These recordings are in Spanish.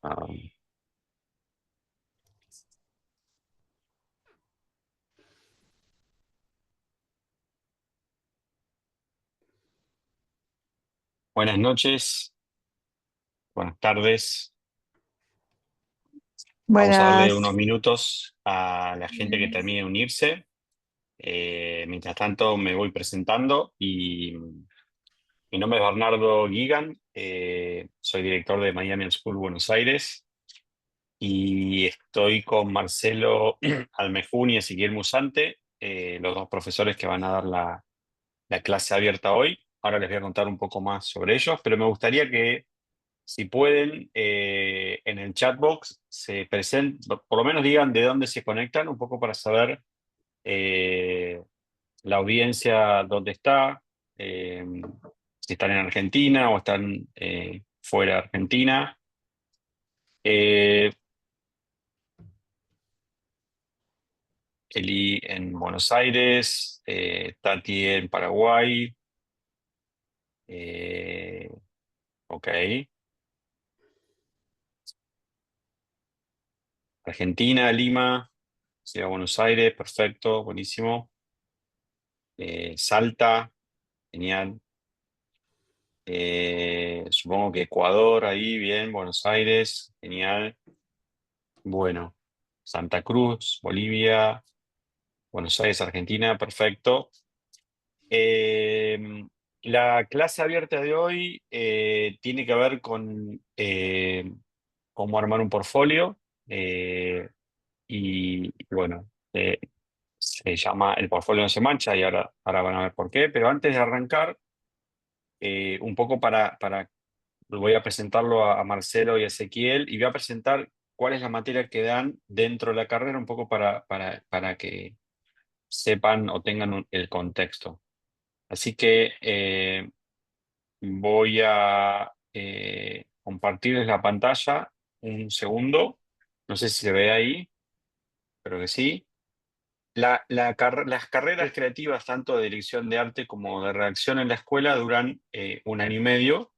Ah, buenas noches, buenas tardes. Vamos a darle unos Buenas. minutos a la gente que termine de unirse. Mientras tanto, me voy presentando y mi nombre es Bernardo Gigan. Soy director de Miami School Buenos Aires y estoy con Marcelo Almejún y Ezequiel Musante, los dos profesores que van a dar la clase abierta hoy. Ahora les voy a contar un poco más sobre ellos, pero me gustaría que si pueden, en el chat box se presenten, por lo menos digan de dónde se conectan, un poco para saber eh, la audiencia dónde está, eh, si están en Argentina o están fuera de Argentina. Eh, Eli en Buenos Aires, Tati en Paraguay, eh, ok. Argentina, Lima, Ciudad de Buenos Aires, perfecto, buenísimo. Salta, genial. Supongo que Ecuador ahí, bien, Buenos Aires, genial. Bueno, Santa Cruz, Bolivia, Buenos Aires, Argentina, perfecto. Eh, la clase abierta de hoy tiene que ver con cómo armar un portfolio y bueno, se llama El portfolio no se mancha y ahora van a ver por qué, pero antes de arrancar, un poco para voy a presentarlo a Marcelo y a Ezequiel y voy a presentar cuál es la materia que dan dentro de la carrera, un poco para que sepan o tengan el contexto. Así que voy a compartirles la pantalla un segundo. No sé si se ve ahí, pero que sí. Las carreras creativas, tanto de dirección de arte como de redacción en la escuela, duran 1 año y medio.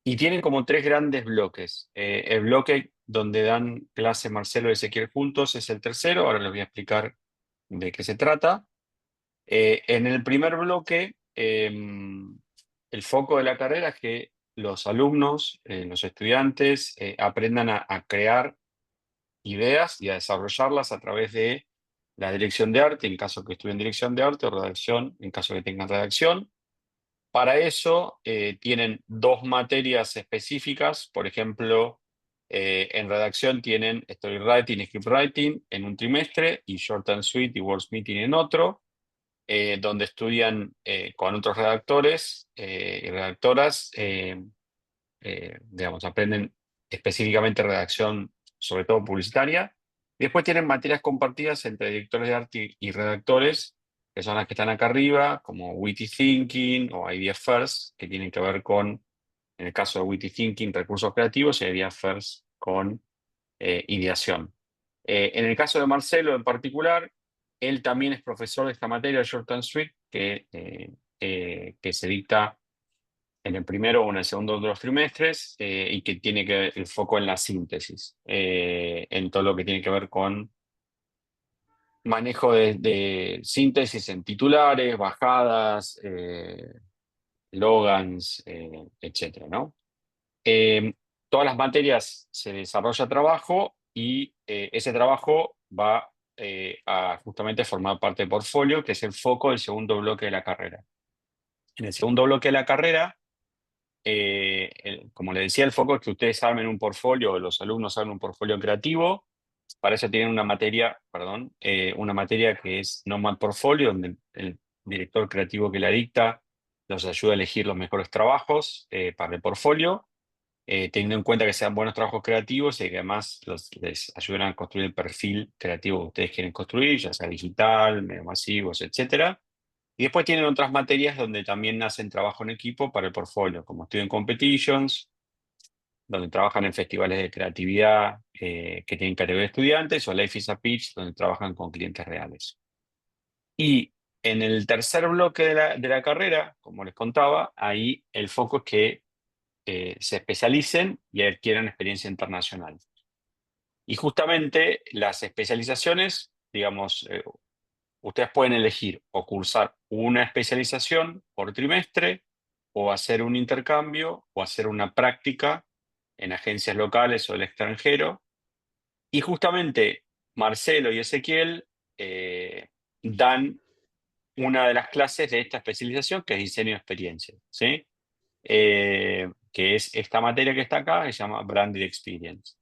Y tienen como tres grandes bloques. El bloque donde dan clase Marcelo y Ezequiel juntos es el tercero, ahora les voy a explicar de qué se trata. En el primer bloque, el foco de la carrera es que los alumnos, los estudiantes, aprendan a crear ideas y a desarrollarlas a través de la dirección de arte, en caso que estudien dirección de arte, o redacción, en caso que tengan redacción. Para eso tienen dos materias específicas, por ejemplo, en redacción tienen Storywriting y Scriptwriting en un trimestre y Short and Sweet y Wordsmithing en otro, donde estudian con otros redactores y redactoras, digamos, aprenden específicamente redacción, sobre todo publicitaria. Y después tienen materias compartidas entre directores de arte y redactores, que son las que están acá arriba, como Witty Thinking o Idea First, que tienen que ver con, en el caso de Witty Thinking, recursos creativos, y Idea First con ideación. En el caso de Marcelo en particular, él también es profesor de esta materia, Short and Sweet, que se dicta en el primero o en el segundo de los trimestres y que tiene que el foco en la síntesis, en todo lo que tiene que ver con manejo de síntesis en titulares, bajadas, logans, etcétera, ¿no? Eh, Todas las materias se desarrolla trabajo y ese trabajo va a justamente formar parte del portfolio, que es el foco del segundo bloque de la carrera. En el segundo bloque de la carrera, como le decía, el foco es que ustedes armen un portfolio, o los alumnos armen un portfolio creativo. Para eso tienen una materia, perdón, una materia que es Nomad Portfolio, donde el director creativo que la dicta los ayuda a elegir los mejores trabajos para el portfolio, teniendo en cuenta que sean buenos trabajos creativos y que además les ayuden a construir el perfil creativo que ustedes quieren construir, ya sea digital, medios masivos, etcétera. Y después tienen otras materias donde también hacen trabajo en equipo para el portfolio, como Student Competitions, donde trabajan en festivales de creatividad que tienen categoría de estudiantes, o Life is a Pitch, donde trabajan con clientes reales. Y en el tercer bloque de la carrera, como les contaba, ahí el foco es que se especialicen y adquieran experiencia internacional. Y justamente las especializaciones, digamos, ustedes pueden elegir o cursar una especialización por trimestre, o hacer un intercambio, o hacer una práctica en agencias locales o del extranjero. Y justamente Marcelo y Ezequiel dan una de las clases de esta especialización, que es diseño de experiencia, ¿sí? Que es esta materia que está acá, que se llama Branded Experience.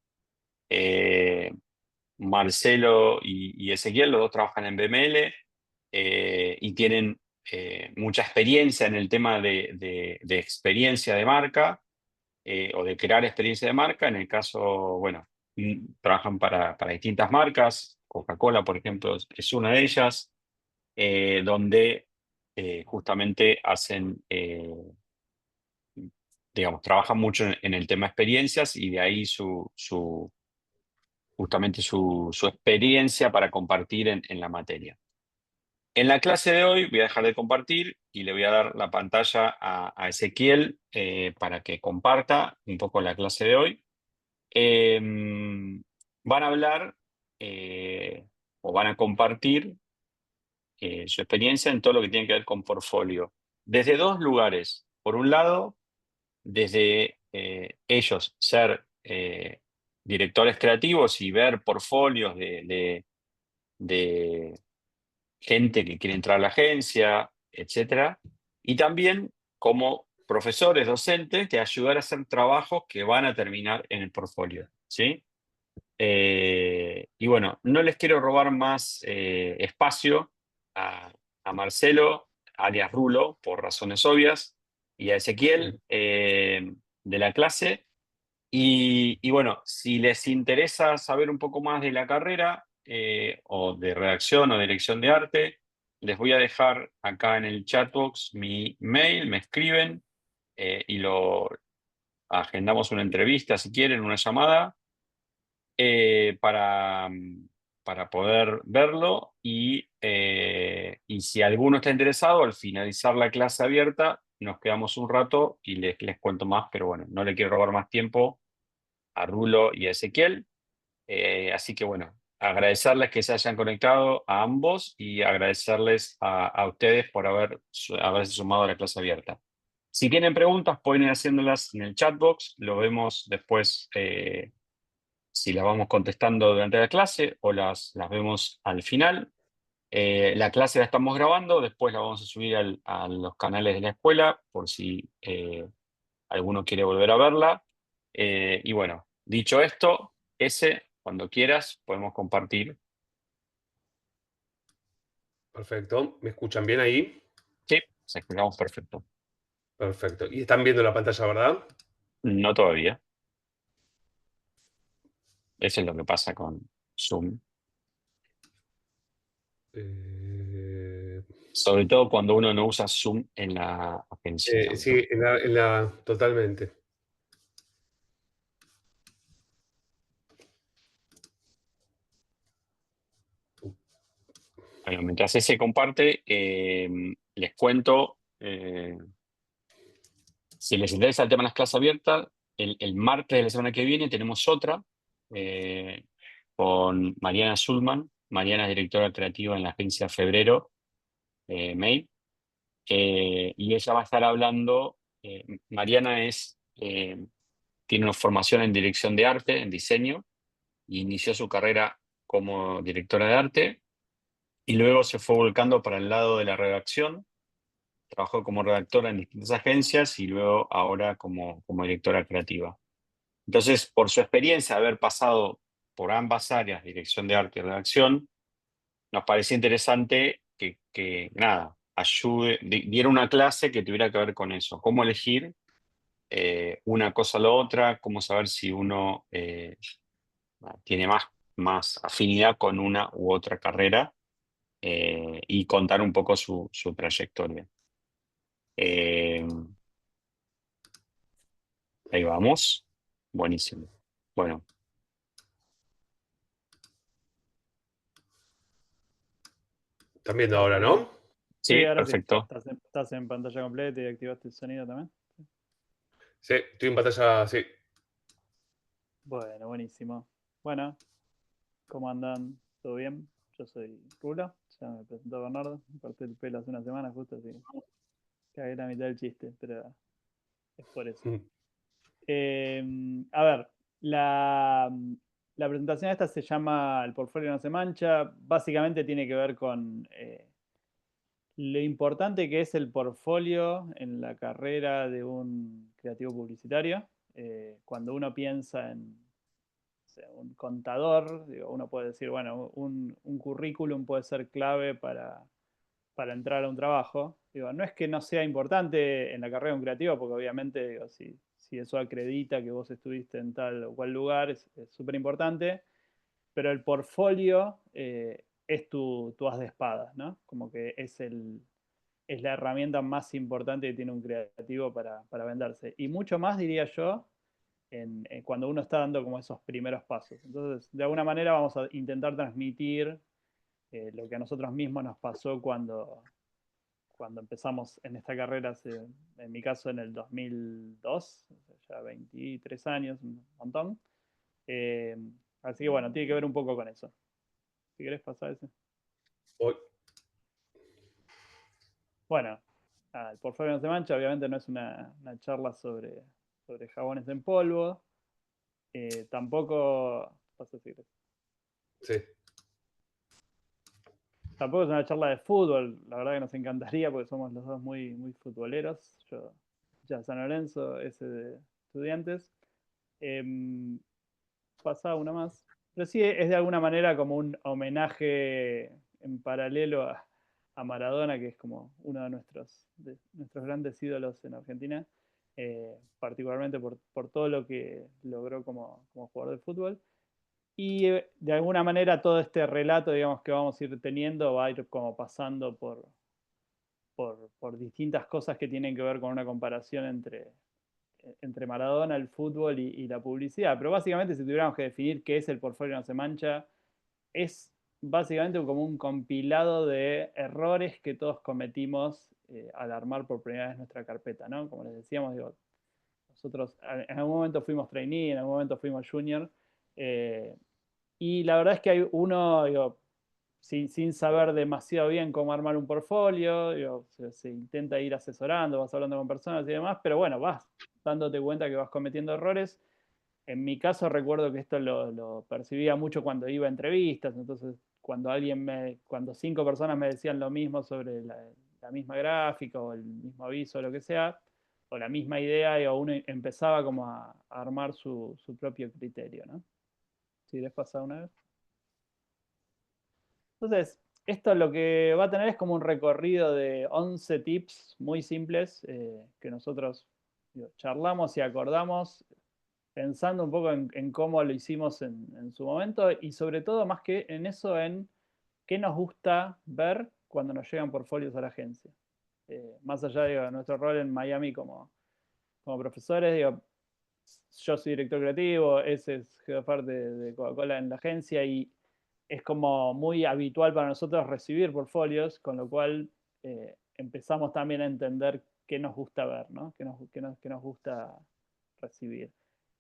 Eh, Marcelo y Ezequiel, los dos trabajan en BML, y tienen mucha experiencia en el tema de experiencia de marca, o de crear experiencia de marca. En el caso, bueno, trabajan para distintas marcas. Coca-Cola, por ejemplo, es una de ellas, donde justamente hacen, digamos, trabajan mucho en el tema experiencias, y de ahí justamente su experiencia para compartir en la materia. En la clase de hoy voy a dejar de compartir y le voy a dar la pantalla a Ezequiel, para que comparta un poco la clase de hoy. Eh, Van a hablar, o van a compartir su experiencia en todo lo que tiene que ver con portfolio, desde dos lugares. Por un lado, desde ellos ser directores creativos y ver portfolios de gente que quiere entrar a la agencia, etcétera. Y también como profesores, docentes, de ayudar a hacer trabajos que van a terminar en el portfolio, ¿sí? Y bueno, no les quiero robar más espacio a Marcelo, alias Rulo, por razones obvias, y a Ezequiel, de la clase. Y bueno, si les interesa saber un poco más de la carrera, o de redacción o dirección de arte, les voy a dejar acá en el chatbox mi mail, me escriben, y lo agendamos una entrevista, si quieren, una llamada, para poder verlo. Y si alguno está interesado, al finalizar la clase abierta, nos quedamos un rato y les cuento más, pero bueno, no le quiero robar más tiempo a Rulo y a Ezequiel. Así que bueno, agradecerles que se hayan conectado a ambos, y agradecerles a ustedes por haberse sumado a la clase abierta. Si tienen preguntas, pueden ir haciéndolas en el chatbox. Lo vemos después, si las vamos contestando durante la clase, o las vemos al final. La clase la estamos grabando, después la vamos a subir a los canales de la escuela, por si alguno quiere volver a verla. Y bueno, dicho esto, cuando quieras, podemos compartir. Perfecto. ¿Me escuchan bien ahí? Sí, se escuchamos perfecto. Perfecto. Y están viendo la pantalla, ¿verdad? No todavía. Eso es lo que pasa con Zoom. Eh, Sobre todo cuando uno no usa Zoom en la agencia. sí, totalmente. Bueno, mientras ese comparte, les cuento, si les interesa el tema de las clases abiertas, el martes de la semana que viene tenemos otra, eh, con Mariana Schulman. Mariana es directora creativa en la agencia Febrero, Mail. Y ella va a estar hablando. Mariana tiene una formación en dirección de arte, en diseño, y inició su carrera como directora de arte, y luego se fue volcando para el lado de la redacción. Trabajó como redactora en distintas agencias, y luego ahora como directora creativa. Entonces, por su experiencia de haber pasado por ambas áreas, dirección de arte y redacción, nos parecía interesante nada, diera una clase que tuviera que ver con eso: cómo elegir una cosa o la otra, cómo saber si uno tiene más afinidad con una u otra carrera, y contar un poco su trayectoria. Eh, Ahí vamos. Buenísimo. Bueno, Están viendo ahora, ¿no? Sí, sí, ahora sí. perfecto. Estás en pantalla completa y activaste el sonido también. Sí, estoy en pantalla, sí. Bueno, buenísimo. Bueno, ¿cómo andan? ¿Todo bien? Yo soy Rulo, ya me presentó Bernardo, me corté el pelo hace una semana justo, así que cagué la mitad del chiste, pero es por eso. Mm. A ver, la presentación esta se llama El portfolio no se mancha, básicamente tiene que ver con lo importante que es el portfolio en la carrera de un creativo publicitario. Cuando uno piensa en sea, un contador, digo, uno puede decir, bueno, un currículum puede ser clave para entrar a un trabajo. Digo, no es que no sea importante en la carrera de un creativo, porque obviamente digo, si eso acredita que vos estuviste en tal o cual lugar, es súper importante, pero el portfolio es tu as de espadas, ¿no? Como que es la herramienta más importante que tiene un creativo para venderse. Y mucho más, diría yo, cuando uno está dando como esos primeros pasos. Entonces, de alguna manera vamos a intentar transmitir lo que a nosotros mismos nos pasó cuando empezamos en esta carrera, en mi caso en el 2002, ya 23 años, un montón. Eh, Así que bueno, tiene que ver un poco con eso. Si querés pasar ese. Hoy, Bueno, el portfolio no se mancha, obviamente no es una charla sobre jabones en polvo. Tampoco, pasa si querés. sí. Tampoco es una charla de fútbol, la verdad que nos encantaría porque somos los dos muy futboleros. Yo ya San Lorenzo, ese de Estudiantes. Em, Pasaba una más. Pero sí es de alguna manera como un homenaje en paralelo a Maradona, que es como uno de nuestros grandes ídolos en Argentina, particularmente por todo lo que logró como jugador de fútbol. Y de alguna manera todo este relato, digamos, que vamos a ir teniendo va a ir como pasando por distintas cosas que tienen que ver con una comparación entre Maradona, el fútbol y la publicidad. Pero básicamente, si tuviéramos que definir qué es el portfolio no se mancha, es básicamente como un compilado de errores que todos cometimos al armar por primera vez nuestra carpeta, ¿no? Como les decíamos, digo, nosotros en algún momento fuimos trainee, en algún momento fuimos junior, eh, y la verdad es que hay uno, digo, sin saber demasiado bien cómo armar un portfolio, digo, se intenta ir asesorando, vas hablando con personas y demás, pero bueno, vas dándote cuenta que vas cometiendo errores. En mi caso recuerdo que esto lo percibía mucho cuando iba a entrevistas, entonces cuando 5 personas me decían lo mismo sobre la misma gráfica o el mismo aviso o lo que sea, o la misma idea, digo, uno empezaba como a armar su propio criterio, ¿no? Si les pasa una vez. Entonces, esto lo que va a tener es como un recorrido de 11 tips muy simples que nosotros digo, charlamos y acordamos pensando un poco en cómo lo hicimos en su momento y sobre todo más que en eso, en qué nos gusta ver cuando nos llegan portfolios a la agencia. Más allá de nuestro rol en Miami como profesores, digo, yo soy director creativo, ese es jefe de parte de Coca-Cola en la agencia y es como muy habitual para nosotros recibir portfolios, con lo cual empezamos también a entender qué nos gusta ver, ¿no? Qué nos gusta recibir.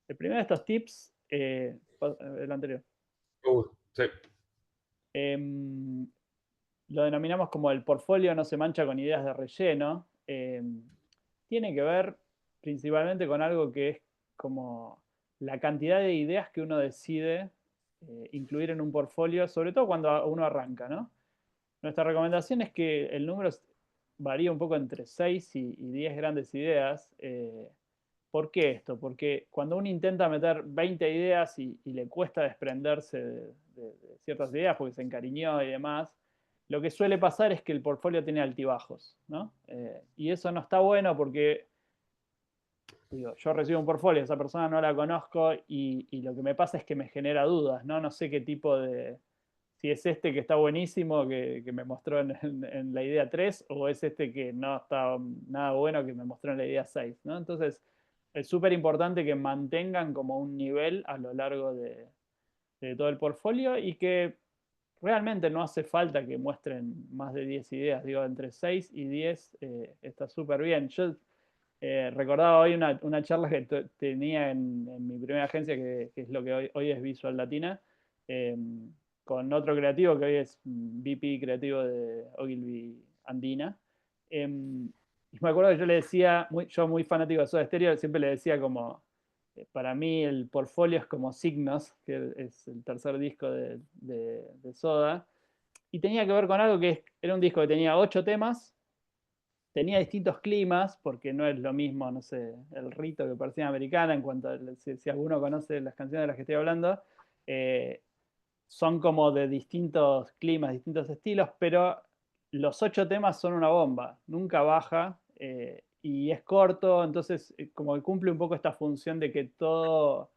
El primero de estos tips, el anterior, Sí. em, lo denominamos como el portfolio no se mancha con ideas de relleno. Tiene que ver principalmente con algo que es como la cantidad de ideas que uno decide incluir en un portfolio, sobre todo cuando uno arranca, ¿no? Nuestra recomendación es que el número varía un poco entre 6 y 10 grandes ideas. ¿Por qué esto? Porque cuando uno intenta meter 20 ideas y le cuesta desprenderse de ciertas ideas porque se encariñó y demás, lo que suele pasar es que el portfolio tiene altibajos, ¿no? Y eso no está bueno porque digo, yo recibo un portfolio, esa persona no la conozco y lo que me pasa es que me genera dudas, ¿no? No sé qué tipo si es este que está buenísimo que me mostró en la idea 3 o es este que no está nada bueno que me mostró en la idea 6, ¿no? Entonces, es súper importante que mantengan como un nivel a lo largo de todo el portfolio y que realmente no hace falta que muestren más de 10 ideas, digo, entre 6 y 10 está súper bien. Yo Recordaba hoy una charla que tenía en mi primera agencia, que es lo que hoy es Visual Latina, eh, con otro creativo que hoy es VP creativo de Ogilvy Andina. Y me acuerdo que yo le decía, yo muy fanático de Soda Stereo, siempre le decía como, para mí el portfolio es como Signos, que es el tercer disco de Soda, y tenía que ver con algo era un disco que tenía 8 temas, tenía distintos climas, porque no es lo mismo, no sé, el rito que Persiana Americana, en cuanto a si alguno conoce las canciones de las que estoy hablando, eh, son como de distintos climas, distintos estilos, pero los 8 temas son una bomba, nunca baja y es corto, entonces como que cumple un poco esta función de que todo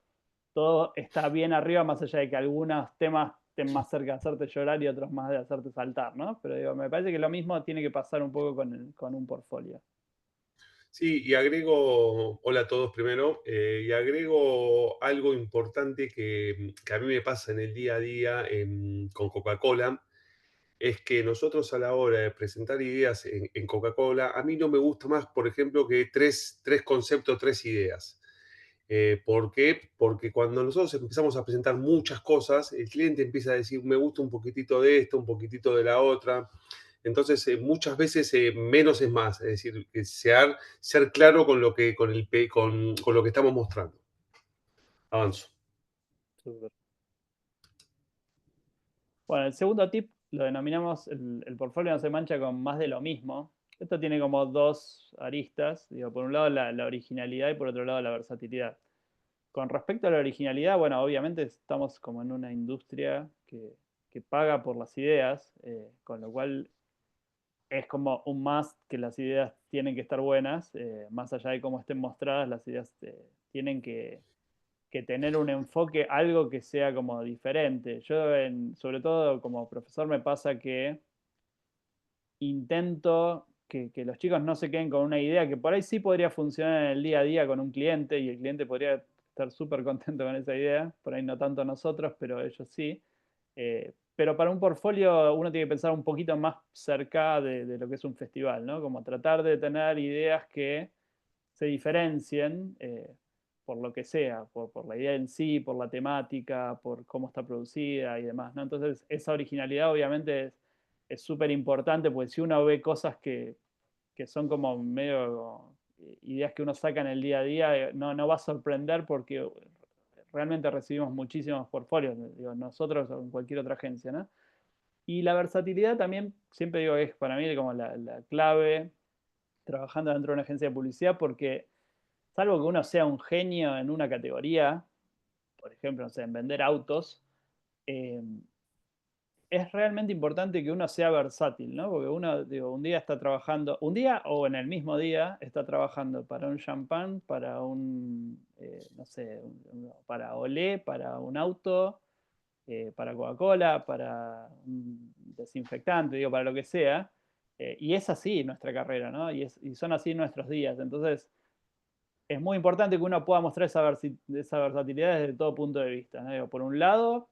está bien arriba, más allá de que algunos temas estén más cerca de hacerte llorar y otros más de hacerte saltar, ¿no? Pero digo, me parece que lo mismo tiene que pasar un poco con un portfolio. Sí, y agrego, hola a todos primero, y agrego algo importante que a mí me pasa en el día a día con Coca-Cola, es que nosotros a la hora de presentar ideas en Coca-Cola, a mí no me gusta más, por ejemplo, que tres conceptos, tres ideas. ¿Por qué? Porque cuando nosotros empezamos a presentar muchas cosas, el cliente empieza a decir, me gusta un poquitito de esto, un poquitito de la otra. Entonces, muchas veces menos es más, es decir, que ser claro con lo que, con lo que estamos mostrando. Avanzo. Súper. Bueno, el segundo tip lo denominamos el portfolio no se mancha con más de lo mismo. Esto tiene como dos aristas, digo, por un lado la originalidad y por otro lado la versatilidad. Con respecto a la originalidad, bueno, obviamente estamos como en una industria que paga por las ideas, con lo cual es como un must que las ideas tienen que estar buenas, más allá de cómo estén mostradas, las ideas tienen que tener un enfoque, algo que sea como diferente. Yo, sobre todo como profesor, me pasa que intento que los chicos no se queden con una idea que por ahí sí podría funcionar en el día a día con un cliente y el cliente podría estar súper contento con esa idea, por ahí no tanto nosotros, pero ellos sí. Pero para un portfolio uno tiene que pensar un poquito más cerca de lo que es un festival, ¿no? Como tratar de tener ideas que se diferencien por lo que sea, por la idea en sí, por la temática, por cómo está producida y demás, ¿no? Entonces, esa originalidad obviamente es súper importante, porque si uno ve cosas que son como medio ideas que uno saca en el día a día, no va a sorprender porque realmente recibimos muchísimos portfolios, digo, nosotros o en cualquier otra agencia, ¿no? Y la versatilidad también, siempre digo, es para mí como la clave trabajando dentro de una agencia de publicidad, porque salvo que uno sea un genio en una categoría, por ejemplo, no sé, en vender autos, eh, es realmente importante que uno sea versátil, ¿no? Porque uno, digo, un día está trabajando, un día o en el mismo día está trabajando para un champán, para un, no sé, para Olé, para un auto, para Coca-Cola, para un desinfectante, digo, para lo que sea. Y es así nuestra carrera, ¿no? Y son así nuestros días. Entonces, es muy importante que uno pueda mostrar esa versatilidad desde todo punto de vista, ¿no? Digo, por un lado,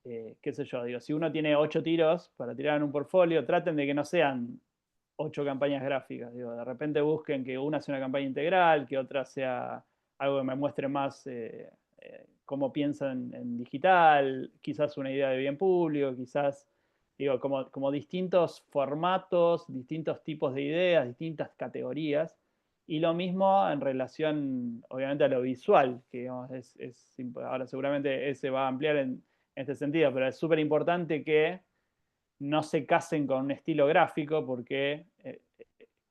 qué sé yo, digo, si uno tiene 8 tiros para tirar en un portfolio, traten de que no sean 8 campañas gráficas. Digo, de repente busquen que una sea una campaña integral, que otra sea algo que me muestre más cómo piensan en digital, quizás una idea de bien público, quizás, digo, como distintos formatos, distintos tipos de ideas, distintas categorías. Y lo mismo en relación, obviamente, a lo visual, que digamos, ahora seguramente ese va a ampliar en este sentido, pero es súper importante que no se casen con un estilo gráfico porque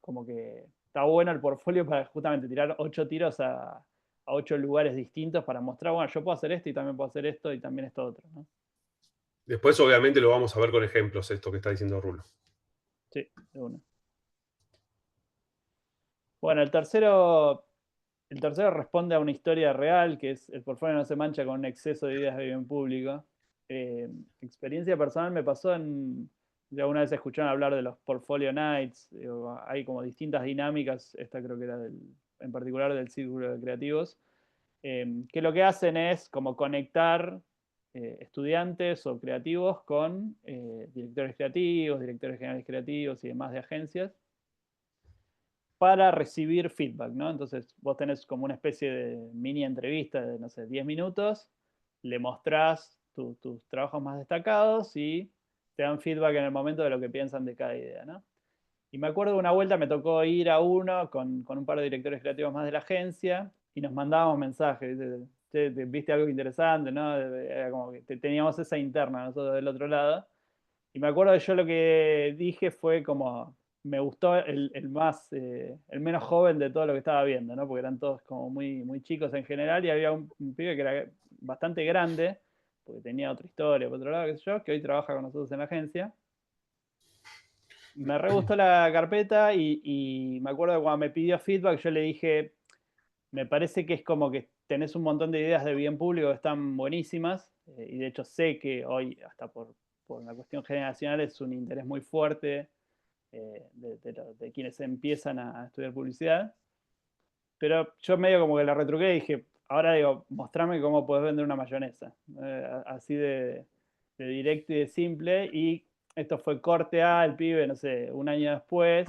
como que está bueno el portfolio para justamente tirar 8 tiros a 8 lugares distintos para mostrar, bueno, yo puedo hacer esto y también puedo hacer esto y también esto otro, ¿no? Después, obviamente, lo vamos a ver con ejemplos, esto que está diciendo Rulo. Sí, de una. Bueno, el tercero responde a una historia real, que es el portfolio no se mancha con un exceso de ideas de bien público. Experiencia personal me pasó ya una vez escucharon hablar de los portfolio nights, hay como distintas dinámicas, esta creo que era en particular del círculo de creativos, que lo que hacen es como conectar estudiantes o creativos con directores creativos, directores generales creativos y demás de agencias, para recibir feedback, ¿no? Entonces vos tenés como una especie de mini entrevista de, no sé, 10 minutos, le mostrás tus trabajos más destacados y te dan feedback en el momento de lo que piensan de cada idea, ¿no? Y me acuerdo de una vuelta me tocó ir a uno con un par de directores creativos más de la agencia y nos mandábamos mensajes, ¿viste? Che, viste algo interesante, ¿no? Era como que teníamos esa interna nosotros del otro lado. Y me acuerdo que yo lo que dije fue como, me gustó el menos joven de todo lo que estaba viendo, ¿no? Porque eran todos como muy chicos en general y había un pibe que era bastante grande, porque tenía otra historia, por otro lado, qué sé yo, que hoy trabaja con nosotros en la agencia. Me re gustó la carpeta y me acuerdo que cuando me pidió feedback yo le dije, me parece que es como que tenés un montón de ideas de bien público que están buenísimas, y de hecho sé que hoy, hasta por una cuestión generacional, es un interés muy fuerte de quienes empiezan a estudiar publicidad. Pero yo medio como que la retruqué y dije, ahora digo, mostrame cómo podés vender una mayonesa. Así de directo y de simple. Y esto fue corte A, el pibe, no sé, un año después,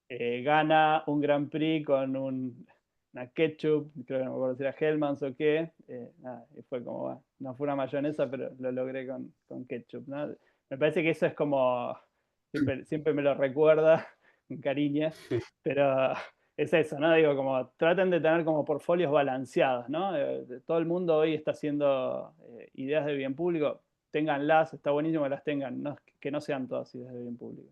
gana un Grand Prix con una ketchup, creo que no me acuerdo si era Hellmann's o qué. Nada, y fue como, bueno, no fue una mayonesa, pero lo logré con ketchup, ¿no? Me parece que eso es como, siempre me lo recuerda con cariño, pero es eso, ¿no? Digo, como traten de tener como portfolios balanceados, ¿no? Todo el mundo hoy está haciendo ideas de bien público, ténganlas, está buenísimo que las tengan, que no sean todas ideas de bien público.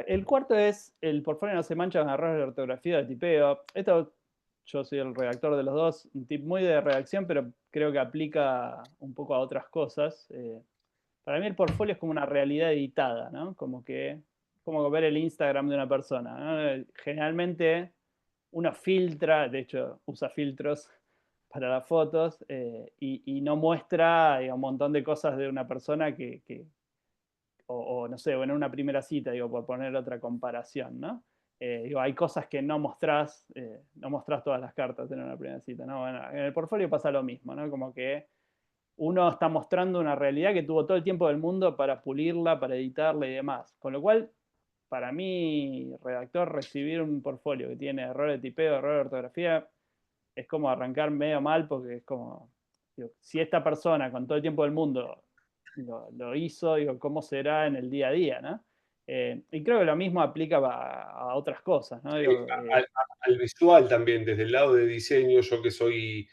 El cuarto es, el portfolio no se mancha con errores de ortografía de tipeo. Esto, yo soy el redactor de los dos, un tip muy de redacción, pero creo que aplica un poco a otras cosas. Para mí el portfolio es como una realidad editada, ¿no? Como ver el Instagram de una persona, ¿no? Generalmente uno filtra, de hecho usa filtros para las fotos, y no muestra un montón de cosas de una persona o no sé, bueno, en una primera cita, digo, por poner otra comparación, ¿no? Digo, hay cosas que no mostrás todas las cartas en una primera cita, ¿no? Bueno, en el portfolio pasa lo mismo, ¿no? Como que uno está mostrando una realidad que tuvo todo el tiempo del mundo para pulirla, para editarla y demás. Con lo cual, para mí, redactor, recibir un portfolio que tiene error de tipeo, error de ortografía, es como arrancar medio mal porque es como, digo, si esta persona con todo el tiempo del mundo lo hizo, digo, ¿cómo será en el día a día, ¿no? Y creo que lo mismo aplica a otras cosas, ¿no? Sí, Digo, al visual también, desde el lado de diseño, yo que soy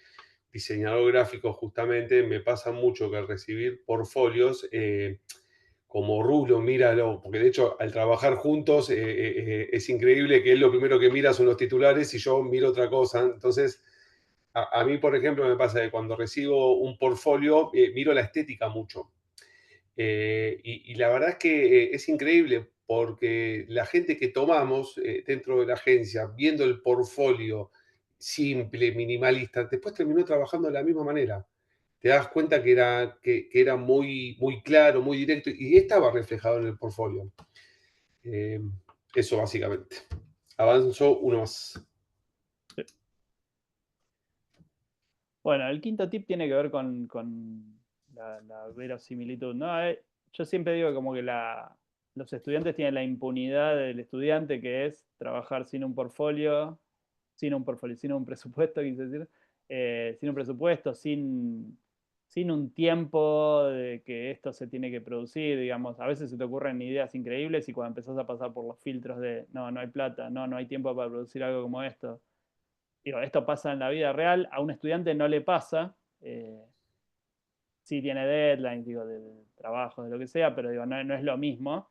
diseñador gráfico justamente, me pasa mucho que al recibir portfolios, como Rulo, míralo, porque de hecho al trabajar juntos es increíble que él lo primero que mira son los titulares y yo miro otra cosa. Entonces, a mí, por ejemplo, me pasa que cuando recibo un portfolio, miro la estética mucho. Y la verdad es que es increíble porque la gente que tomamos dentro de la agencia, viendo el portfolio simple, minimalista, después terminó trabajando de la misma manera. Te das cuenta que era muy claro, muy directo y estaba reflejado en el portfolio. Eh, Eso básicamente. Avanzo uno más. bueno, el quinto tip tiene que ver con la verosimilitud, ¿no? Yo siempre digo como que los estudiantes tienen la impunidad del estudiante, que es trabajar sin un presupuesto, quise decir, sin un presupuesto, sin un tiempo de que esto se tiene que producir, digamos, a veces se te ocurren ideas increíbles y cuando empezás a pasar por los filtros de, no hay plata, no hay tiempo para producir algo como esto. Digo, esto pasa en la vida real, a un estudiante no le pasa, eh, sí tiene deadlines, digo, de trabajo, de lo que sea, pero digo, no es lo mismo.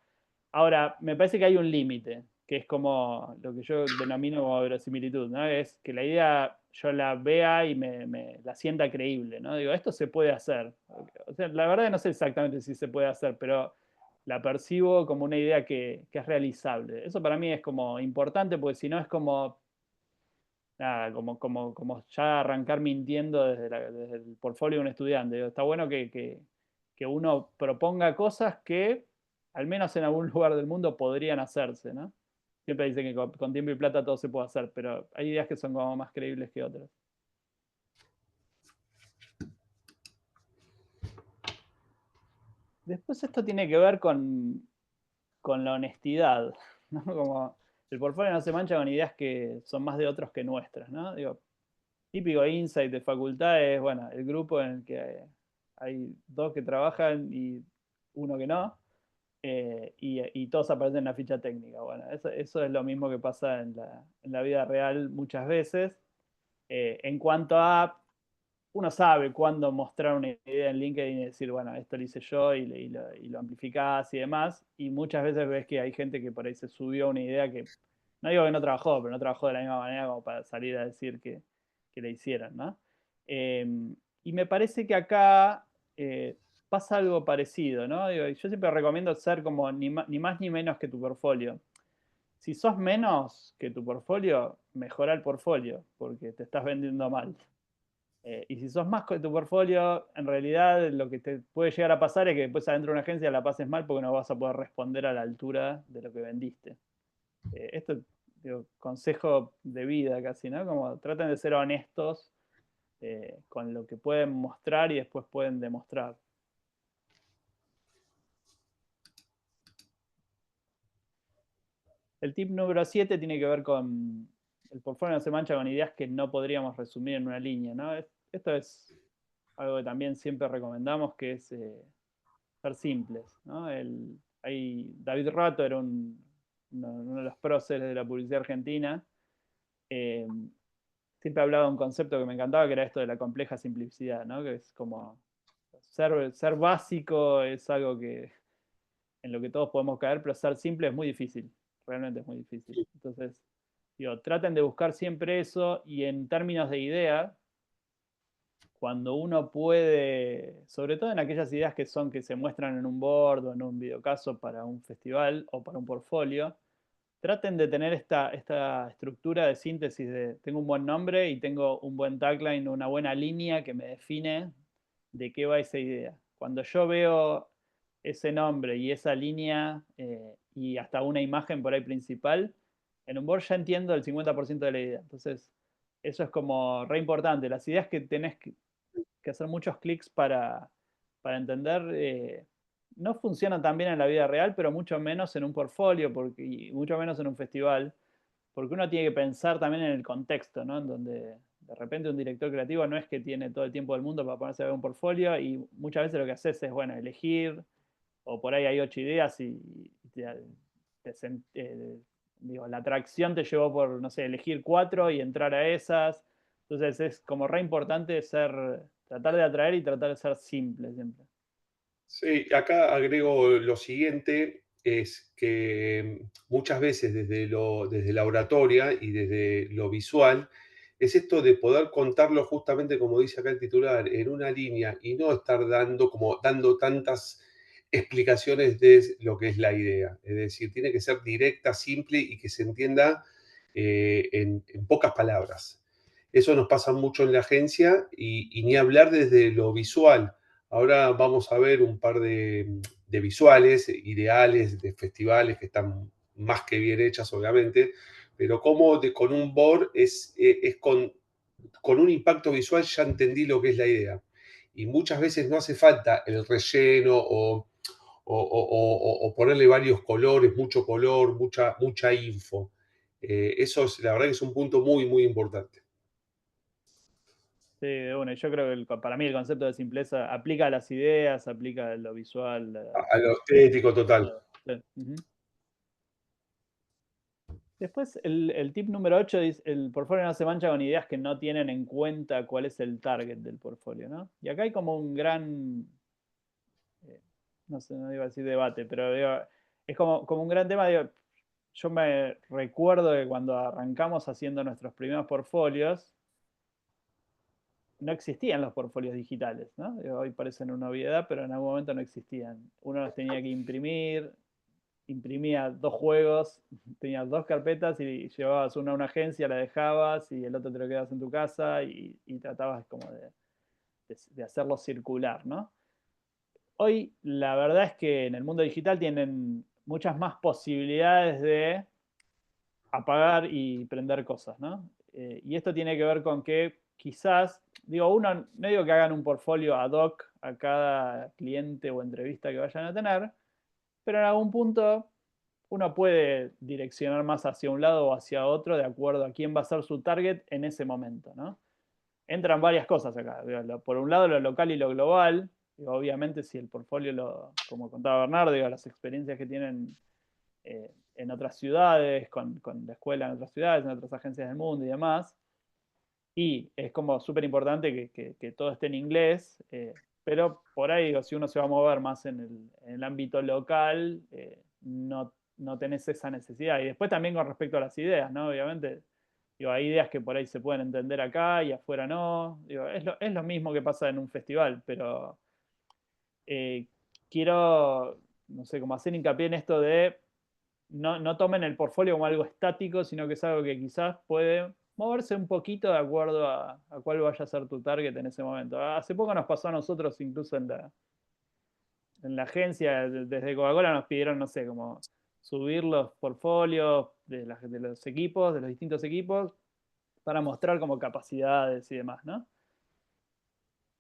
Ahora, me parece que hay un límite, que es como lo que yo denomino como verosimilitud, ¿no? Es que la idea yo la vea y me la sienta creíble, ¿no? Digo, esto se puede hacer. O sea, la verdad no sé exactamente si se puede hacer, pero la percibo como una idea que es realizable. Eso para mí es como importante, porque si no es como, nada, como ya arrancar mintiendo desde el portfolio de un estudiante. Digo, está bueno que uno proponga cosas que, al menos en algún lugar del mundo, podrían hacerse, ¿no? Siempre dicen que con tiempo y plata todo se puede hacer, pero hay ideas que son como más creíbles que otras. Después esto tiene que ver con la honestidad, ¿no? Como el portfolio no se mancha con ideas que son más de otros que nuestras, ¿no? Digo, típico insight de facultad es, bueno, el grupo en el que hay dos que trabajan y uno que no, y todos aparecen en la ficha técnica. Bueno, eso es lo mismo que pasa en la vida real muchas veces. En cuanto a, uno sabe cuándo mostrar una idea en LinkedIn y decir, bueno, esto lo hice yo y lo amplificás y demás. Y muchas veces ves que hay gente que por ahí se subió a una idea que, no digo que no trabajó, pero no trabajó de la misma manera como para salir a decir que le hicieron, ¿no? Eh, y me parece que acá pasa algo parecido, ¿no? Digo, yo siempre recomiendo ser como ni más ni menos que tu portfolio. Si sos menos que tu portfolio, mejora el portfolio, porque te estás vendiendo mal. Y si sos más que tu portfolio, en realidad lo que te puede llegar a pasar es que después adentro de una agencia la pases mal porque no vas a poder responder a la altura de lo que vendiste. Esto, digo, consejo de vida casi, ¿no? Como traten de ser honestos con lo que pueden mostrar y después pueden demostrar. El tip número 7 tiene que ver con el portfolio no se mancha con ideas que no podríamos resumir en una línea, ¿no? Esto es algo que también siempre recomendamos, que es ser simples, ¿no? David Rato era uno de los próceres de la publicidad argentina. eh, Siempre hablaba de un concepto que me encantaba, que era esto de la compleja simplicidad, ¿no? Que es como ser básico es algo que en lo que todos podemos caer, pero ser simple es muy difícil, realmente es muy difícil. Entonces, digo, traten de buscar siempre eso y en términos de idea, cuando uno puede, sobre todo en aquellas ideas que se muestran en un board o en un videocaso para un festival o para un portfolio, traten de tener esta estructura de síntesis de tengo un buen nombre y tengo un buen tagline, una buena línea que me define de qué va esa idea. Cuando yo veo ese nombre y esa línea y hasta una imagen por ahí principal, en un board ya entiendo el 50% de la idea. Entonces, eso es como re importante. Las ideas que tenés que hacer muchos clics para entender no funcionan tan bien en la vida real, pero mucho menos en un portfolio y mucho menos en un festival, porque uno tiene que pensar también en el contexto, ¿no? En donde de repente un director creativo no es que tiene todo el tiempo del mundo para ponerse a ver un portfolio y muchas veces lo que haces es, bueno, elegir, o por ahí hay 8 ideas y digo, la atracción te llevó por, no sé, elegir 4 y entrar a esas. Entonces es como re importante tratar de atraer y tratar de ser simple siempre. Sí, acá agrego lo siguiente, es que muchas veces desde la oratoria y desde lo visual, es esto de poder contarlo justamente como dice acá el titular, en una línea y no estar dando tantas explicaciones de lo que es la idea. Es decir, tiene que ser directa, simple y que se entienda en pocas palabras. Eso nos pasa mucho en la agencia y ni hablar desde lo visual. Ahora vamos a ver un par de visuales ideales de festivales que están más que bien hechas, obviamente, pero como con un board es con un impacto visual ya entendí lo que es la idea. Y muchas veces no hace falta el relleno o ponerle varios colores, mucho color, mucha info. Eso es, la verdad que es un punto muy, muy importante. Sí, de una. Y yo creo que para mí el concepto de simpleza aplica a las ideas, aplica a lo visual, A lo estético total. todo. Sí. Ujú. Después, el tip número 8 dice, el portfolio no se mancha con ideas que no tienen en cuenta cuál es el target del portfolio, ¿no? Y acá hay como un gran, no sé, no iba a decir debate, pero digo, es como un gran tema. Digo, yo me recuerdo que cuando arrancamos haciendo nuestros primeros portfolios, no existían los portfolios digitales, ¿no? Digo, hoy parecen una obviedad, pero en algún momento no existían. Uno los tenía que imprimir, imprimía 2 juegos, tenías 2 carpetas y llevabas una a una agencia, la dejabas y el otro te lo quedabas en tu casa y tratabas como de hacerlo circular, ¿no? Hoy la verdad es que en el mundo digital tienen muchas más posibilidades de apagar y prender cosas, ¿no? Y esto tiene que ver con que quizás, digo, uno, no digo que hagan un portfolio ad hoc a cada cliente o entrevista que vayan a tener, pero en algún punto uno puede direccionar más hacia un lado o hacia otro de acuerdo a quién va a ser su target en ese momento, ¿no? Entran varias cosas acá. Por un lado, lo local y lo global. Obviamente, si el portfolio, como contaba Bernardo, las experiencias que tienen en otras ciudades, con la escuela en otras ciudades, en otras agencias del mundo y demás. Y es como súper importante que todo esté en inglés, pero por ahí, si uno se va a mover más en el ámbito local, no tenés esa necesidad. Y después también con respecto a las ideas, ¿no? Obviamente, hay ideas que por ahí se pueden entender acá y afuera no. Es lo mismo que pasa en un festival, pero eh, quiero, no sé, como hacer hincapié en esto de no tomen el portfolio como algo estático, sino que es algo que quizás puede moverse un poquito de acuerdo a cuál vaya a ser tu target en ese momento. Hace poco nos pasó a nosotros, incluso en la agencia, desde Coca-Cola nos pidieron, no sé, como subir los portfolios de los equipos, de los distintos equipos, para mostrar como capacidades y demás, ¿no?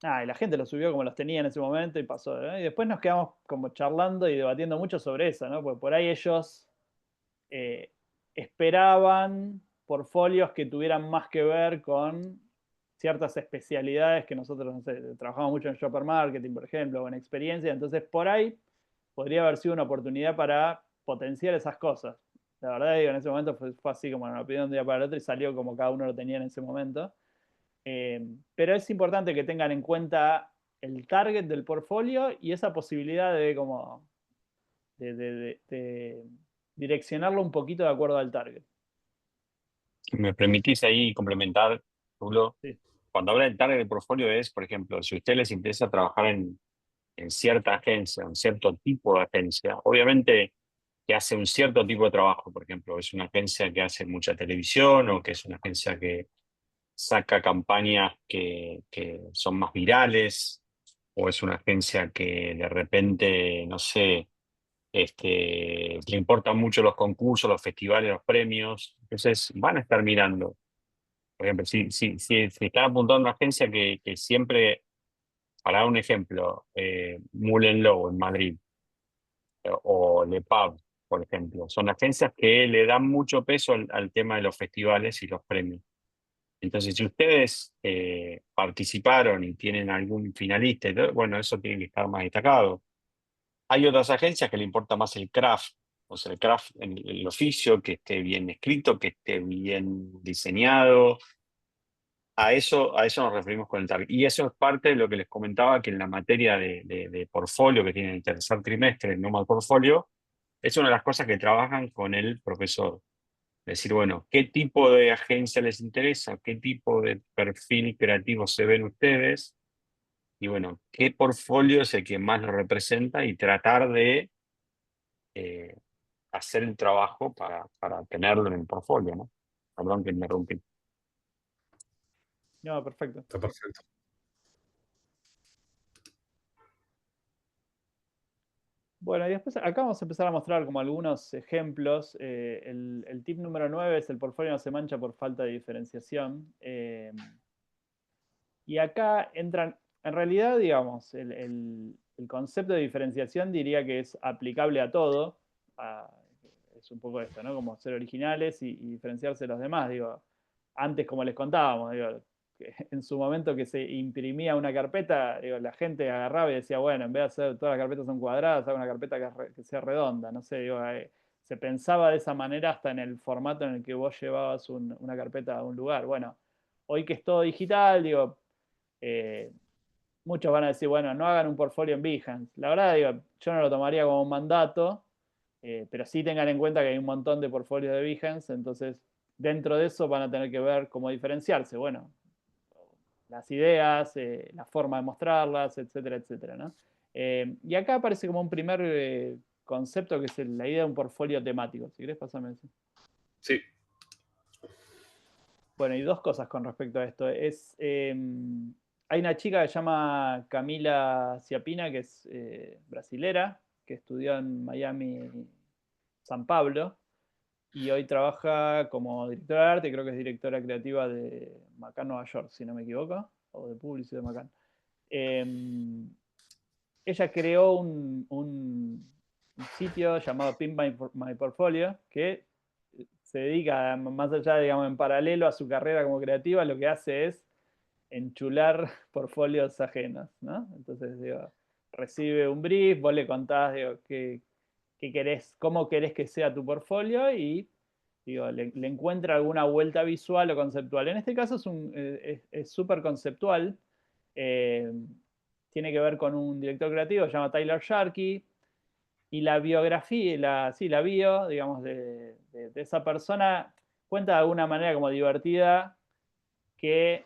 Y la gente lo subió como los tenía en ese momento y pasó, ¿no? Y después nos quedamos como charlando y debatiendo mucho sobre eso, ¿no? Porque por ahí ellos eh, esperaban portfolios que tuvieran más que ver con ciertas especialidades que nosotros, no sé, trabajamos mucho en shopper marketing, por ejemplo, o en experiencia, entonces por ahí podría haber sido una oportunidad para potenciar esas cosas. La verdad, digo, en ese momento fue así como nos lo pidieron de un día para el otro y salió como cada uno lo tenía en ese momento. Pero es importante que tengan en cuenta el target del portfolio y esa posibilidad de como de direccionarlo un poquito de acuerdo al target. Si me permitís ahí complementar, Rulo, Sí. cuando habla del target de portfolio es, por ejemplo, si a ustedes les interesa trabajar en cierta agencia, en cierto tipo de agencia, obviamente que hace un cierto tipo de trabajo, por ejemplo, es una agencia que hace mucha televisión o que es una agencia que saca campañas que son más virales, o es una agencia que de repente, no sé, le importan mucho los concursos, los festivales, los premios. Entonces van a estar mirando. Por ejemplo, si están apuntando a una agencia que siempre, para dar un ejemplo, Moulin Lowe en Madrid o Le Pub, por ejemplo, son agencias que le dan mucho peso al tema de los festivales y los premios. Entonces, si ustedes participaron y tienen algún finalista, y todo, bueno, eso tiene que estar más destacado. Hay otras agencias que le importa más el craft, o sea, el craft en el oficio, que esté bien escrito, que esté bien diseñado. A eso nos referimos con el target. Y eso es parte de lo que les comentaba, que en la materia de portfolio que tiene el tercer trimestre, el normal portfolio, es una de las cosas que trabajan con el profesor. Decir, bueno, ¿qué tipo de agencia les interesa? ¿Qué tipo de perfil creativo se ven ustedes? Y bueno, ¿qué portfolio es el que más lo representa? Y tratar de eh, hacer el trabajo para tenerlo en el portfolio, ¿no? Perdón que me rompí. No, perfecto. Está perfecto. Bueno, y después acá vamos a empezar a mostrar como algunos ejemplos. El tip número 9 es: el portfolio no se mancha por falta de diferenciación. Y acá entran, en realidad, digamos, el concepto de diferenciación diría que es aplicable a todo. a- es un poco esto, ¿no? Como ser originales y diferenciarse de los demás. Digo, antes, como les contábamos, digo, que en su momento que se imprimía una carpeta, digo, la gente agarraba y decía, bueno, en vez de hacer todas las carpetas son cuadradas, hago una carpeta que sea redonda. No sé, digo, se pensaba de esa manera hasta en el formato en el que vos llevabas una carpeta a un lugar. Bueno, hoy que es todo digital, digo, eh, muchos van a decir, bueno, no hagan un portfolio en Behance. La verdad, digo, yo no lo tomaría como un mandato, pero sí tengan en cuenta que hay un montón de portfolios de Behance, entonces dentro de eso van a tener que ver cómo diferenciarse. Bueno, las ideas, la forma de mostrarlas, etcétera, etcétera, ¿no? Y acá aparece como un primer concepto que es la idea de un portfolio temático. Si querés, pasarme eso. Sí, Bueno, y dos cosas con respecto a esto. Hay una chica que se llama Camila Ciapina, que es brasilera, que estudió en Miami, San Pablo, y hoy trabaja como directora de arte, creo que es directora creativa de Macan Nueva York, si no me equivoco, o de Publicis de Macan. Eh, ella creó un sitio llamado Pimp My Portfolio que se dedica, más allá, digamos, en paralelo a su carrera como creativa, lo que hace es enchular portfolios ajenos, ¿no? Entonces, digo, recibe un brief, vos le contás, digo, qué querés, cómo querés que sea tu portfolio y digo, le encuentra alguna vuelta visual o conceptual. En este caso es súper conceptual. eh, Tiene que ver con un director creativo, se llama Tyler Sharkey, y la biografía, sí, la bio, digamos, de esa persona cuenta de alguna manera como divertida que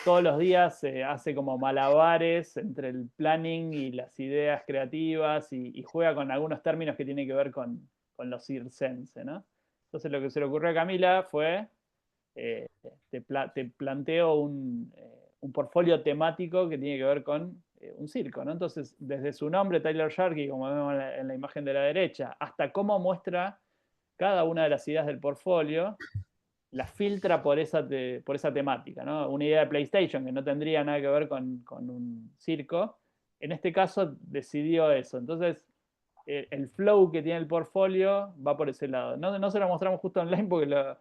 todos los días se hace como malabares entre el planning y las ideas creativas y juega con algunos términos que tienen que ver con lo circense, ¿no? Entonces lo que se le ocurrió a Camila fue, eh, te planteo un portfolio temático que tiene que ver con un circo, ¿no? Entonces, desde su nombre, Tyler Sharkey, como vemos en la imagen de la derecha, hasta cómo muestra cada una de las ideas del portfolio, la filtra por esa temática, ¿no? Una idea de PlayStation que no tendría nada que ver con un circo, en este caso decidió eso. Entonces, el flow que tiene el portfolio va por ese lado. No se lo mostramos justo online porque lo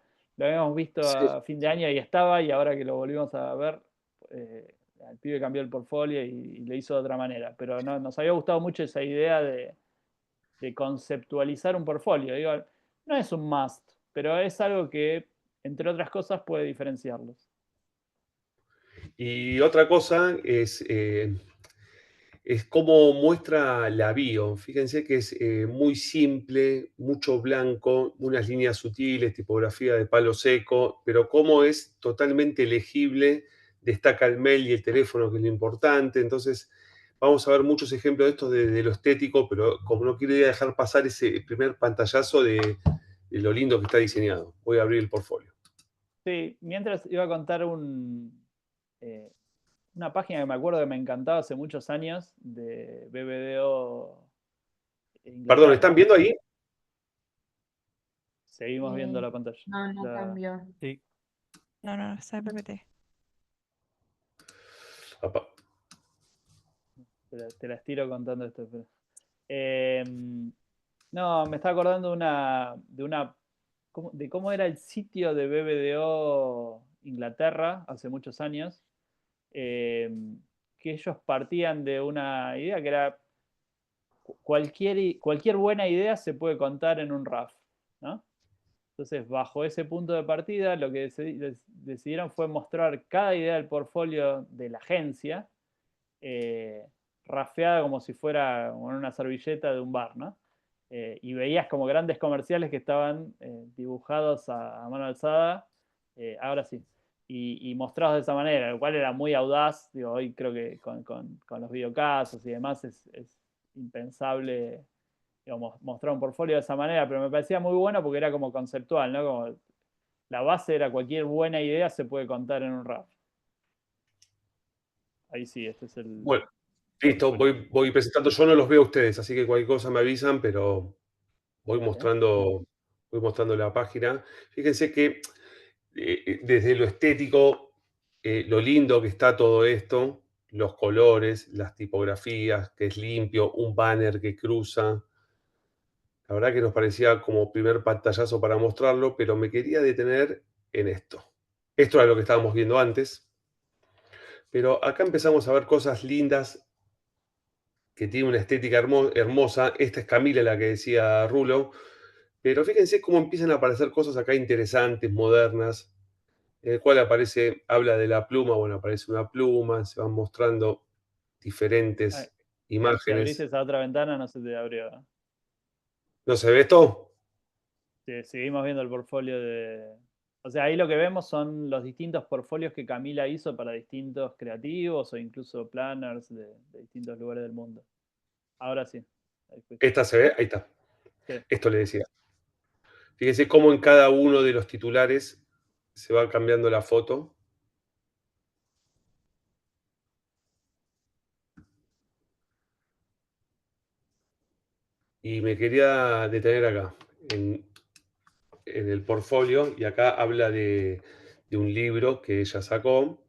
habíamos visto Sí. a fin de año y estaba, y ahora que lo volvimos a ver, el pibe cambió el portfolio y lo hizo de otra manera. Pero nos había gustado mucho esa idea de conceptualizar un portfolio. Digo, no es un must, pero es algo que, entre otras cosas, puede diferenciarlos. Y otra cosa es cómo muestra la bio. Fíjense que es muy simple, mucho blanco, unas líneas sutiles, tipografía de palo seco, pero cómo es totalmente legible, destaca el mail y el teléfono, que es lo importante. Entonces, vamos a ver muchos ejemplos de esto de lo estético, pero como no quería dejar pasar ese primer pantallazo de lo lindo que está diseñado. Voy a abrir el portfolio. Sí, mientras iba a contar una página que me acuerdo que me encantaba hace muchos años, de BBDO Perdón, ¿están Inglaterra. viendo ahí? Seguimos viendo Eh, la pantalla. no, no La- cambió. sí, No, no, está en PPT. Apa. te la estiro contando esto. Eh, no, me estaba acordando de cómo era el sitio de BBDO Inglaterra hace muchos años, eh, que ellos partían de una idea que era cualquier buena idea se puede contar en un RAF, ¿no? Entonces, bajo ese punto de partida, lo que decidieron fue mostrar cada idea del portfolio de la agencia, eh, rafeada como si fuera con una servilleta de un bar, ¿no? Y veías como grandes comerciales que estaban dibujados a mano alzada, ahora sí, y mostrados de esa manera, lo cual era muy audaz. Digo, hoy creo que con los videocasos y demás es impensable, digamos, mostrar un portfolio de esa manera, pero me parecía muy bueno porque era como conceptual, ¿no? Como la base era cualquier buena idea se puede contar en un RAF. Ahí sí, este es el Bueno, listo, portfolio. voy presentando. Yo no los veo a ustedes, así que cualquier cosa me avisan, pero voy Dale. mostrando, voy mostrando la página. Fíjense que desde lo estético, lo lindo que está todo esto, los colores, las tipografías, que es limpio, un banner que cruza. La verdad que nos parecía como primer pantallazo para mostrarlo, pero me quería detener en esto. Esto era lo que estábamos viendo antes, pero acá empezamos a ver cosas lindas que tiene una estética hermosa. Esta es Camila, la que decía Rulo. Pero fíjense cómo empiezan a aparecer cosas acá interesantes, modernas, en el cual aparece, habla de la pluma, bueno, aparece una pluma, se van mostrando Ah, diferentes si abrís imágenes. esa otra ventana, no se te abrió. ¿No se ve esto? Seguimos viendo el portfolio O sea, ahí lo que vemos son los distintos portfolios que Camila hizo para distintos creativos o incluso planners de distintos lugares del mundo. Ahora sí. Ahí fuiste. Esta se ve, ahí está. Sí. Esto le decía. Fíjense cómo en cada uno de los titulares se va cambiando la foto. Y me quería detener acá, el portfolio, y acá habla de un libro que ella sacó,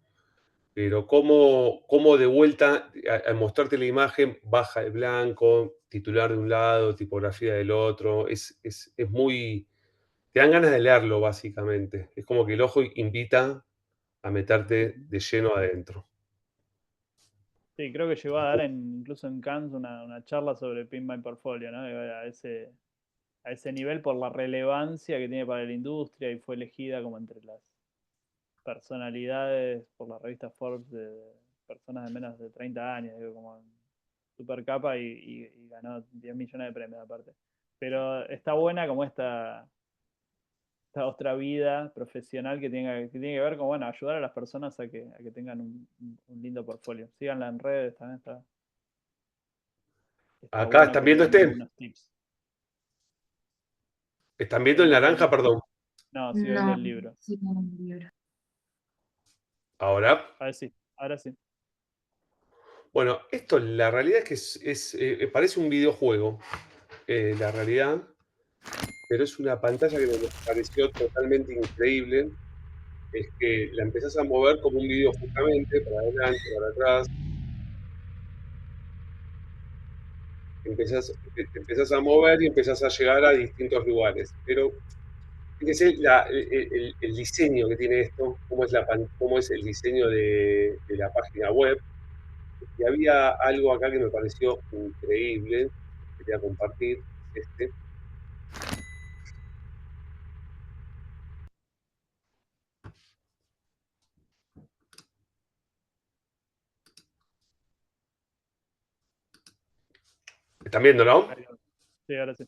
pero cómo de vuelta, al mostrarte la imagen, baja el blanco, titular de un lado, tipografía del otro, es muy... Te dan ganas de leerlo, básicamente. Es como que el ojo invita a meterte Ujú. de lleno adentro. Sí, creo que llegó a dar incluso en Cannes una charla sobre Pin My Portfolio, ¿no? A ese nivel por la relevancia que tiene para la industria y fue elegida como entre las personalidades por la revista Forbes de personas de menos de 30 años, digo, como super capa y ganó 10 millones de premios aparte. Pero está buena como esta otra vida profesional que tiene que ver con, bueno, ayudar a las personas a que tengan un lindo portfolio. Síganla en redes, también está Acá bueno están porque viendo dan este. algunos tips. Están viendo Estoy el viendo naranja, perdón. no, sigo viendo No, el libro. sí, no, un libro. Ahora. A ver sí, ahora sí. Bueno, esto la realidad es que parece un videojuego, la realidad, pero es una pantalla que me pareció totalmente increíble. Es que la empezás a mover como un video justamente, para adelante, para atrás. Te empezás a mover y empezás a llegar a distintos lugares. Pero fíjese el diseño que tiene esto, cómo es el diseño de la página web. Y había algo acá que me pareció increíble, que quería compartir, este. ¿Están viendo, no? Ahí lo- sí, ahora sí.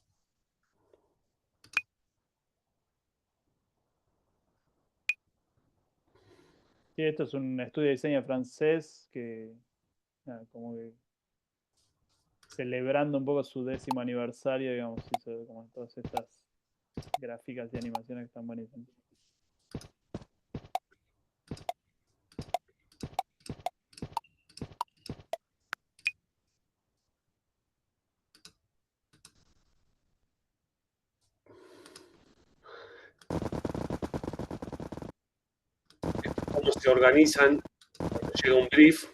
Sí, esto es un estudio de diseño francés que, nada, como que celebrando un poco su 10º aniversario, digamos, hizo como todas estas gráficas y animaciones que están buenísimas. Cómo se organizan cuando llega un brief.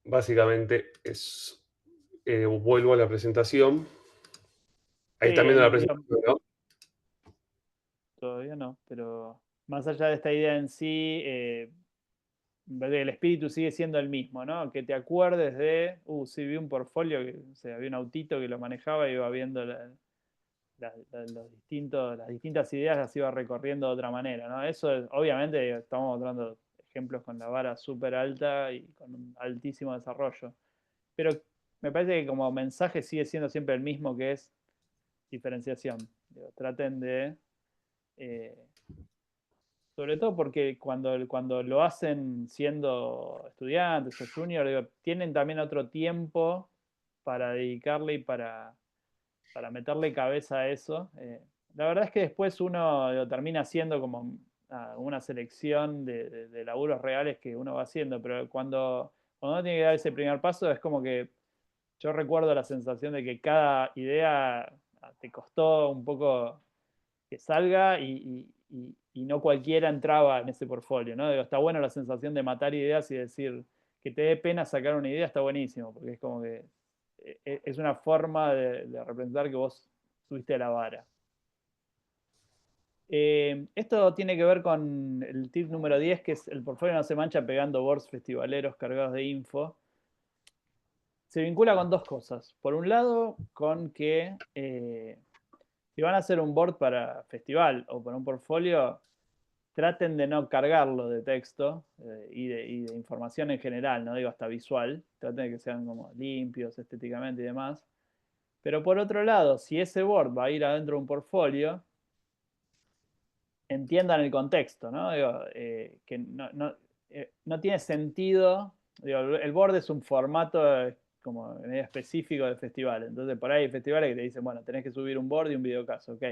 Básicamente vuelvo a la presentación. Sí, Ahí están viendo la digo, presentación, ¿no? todavía no, pero más allá de esta idea en sí, el espíritu sigue siendo el mismo, ¿no? Que te acuerdes de, sí, vi un portfolio, o sea, había un autito que lo manejaba y iba viendo las distintas ideas, las iba recorriendo de otra manera, ¿no? Eso obviamente estamos mostrando ejemplos con la vara súper alta y con un altísimo desarrollo, pero me parece que como mensaje sigue siendo siempre el mismo, que es diferenciación. Digo, traten de... eh, sobre todo porque cuando lo hacen siendo estudiantes o juniors, digo, tienen también otro tiempo para dedicarle y para meterle cabeza a eso. La verdad es que después uno digo, termina haciendo como una selección de laburos reales que uno va haciendo, pero cuando uno tiene que dar ese primer paso es como que yo recuerdo la sensación de que cada idea te costó un poco que salga y no cualquiera entraba en ese portfolio, ¿no? Digo, está bueno la sensación de matar ideas y decir que te dé pena sacar una idea, está buenísimo, porque es como que es una forma de representar que vos subiste la vara. Esto tiene que ver con el tip número 10, que es el portfolio no se mancha pegando boards festivaleros cargados de info. Se vincula con dos cosas. Por un lado, con que si van a hacer un board para festival o para un portfolio, traten de no cargarlo de texto y de información en general, no digo hasta visual, traten de que sean como limpios estéticamente y demás. Pero por otro lado, si ese board va a ir adentro de un portfolio, entiendan el contexto, ¿no? Digo, que no tiene sentido, digo, el board es un formato como medio específico de festivales, entonces por ahí hay festivales que te dicen, bueno, tenés que subir un board y un videocaso, ok,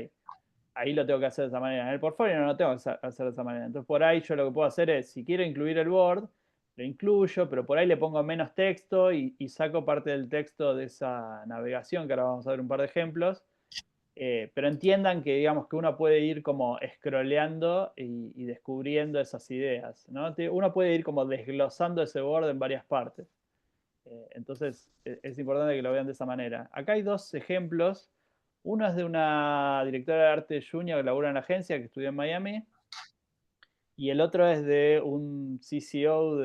ahí lo tengo que hacer de esa manera. En el portfolio no lo tengo que hacer de esa manera. Entonces, por ahí yo lo que puedo hacer es, si quiero incluir el board, lo incluyo, pero por ahí le pongo menos texto y saco parte del texto de esa navegación, que ahora vamos a ver un par de ejemplos. Pero entiendan que, digamos, que uno puede ir como scrolleando y descubriendo esas ideas, ¿no? Uno puede ir como desglosando ese board en varias partes. Entonces, es importante que lo vean de esa manera. Acá hay dos ejemplos. Uno es de una directora de arte junior que labura en la agencia, que estudió en Miami. Y el otro es de un CCO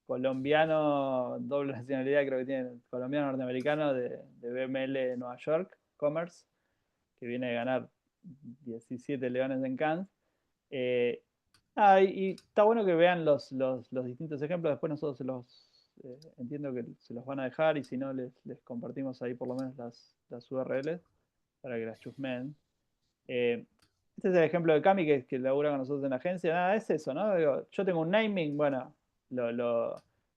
colombiano, doble nacionalidad creo que tiene, colombiano norteamericano de BML Nueva York Commerce, que viene de ganar 17 Leones en Cannes. Eh, y está bueno que vean los distintos ejemplos, después nosotros entiendo que se los van a dejar y si no les compartimos ahí por lo menos las URLs para que las chusmeen. Este es el ejemplo de Cami que labura con nosotros en la agencia. Nada, es eso, ¿no? Digo, yo tengo un naming, bueno,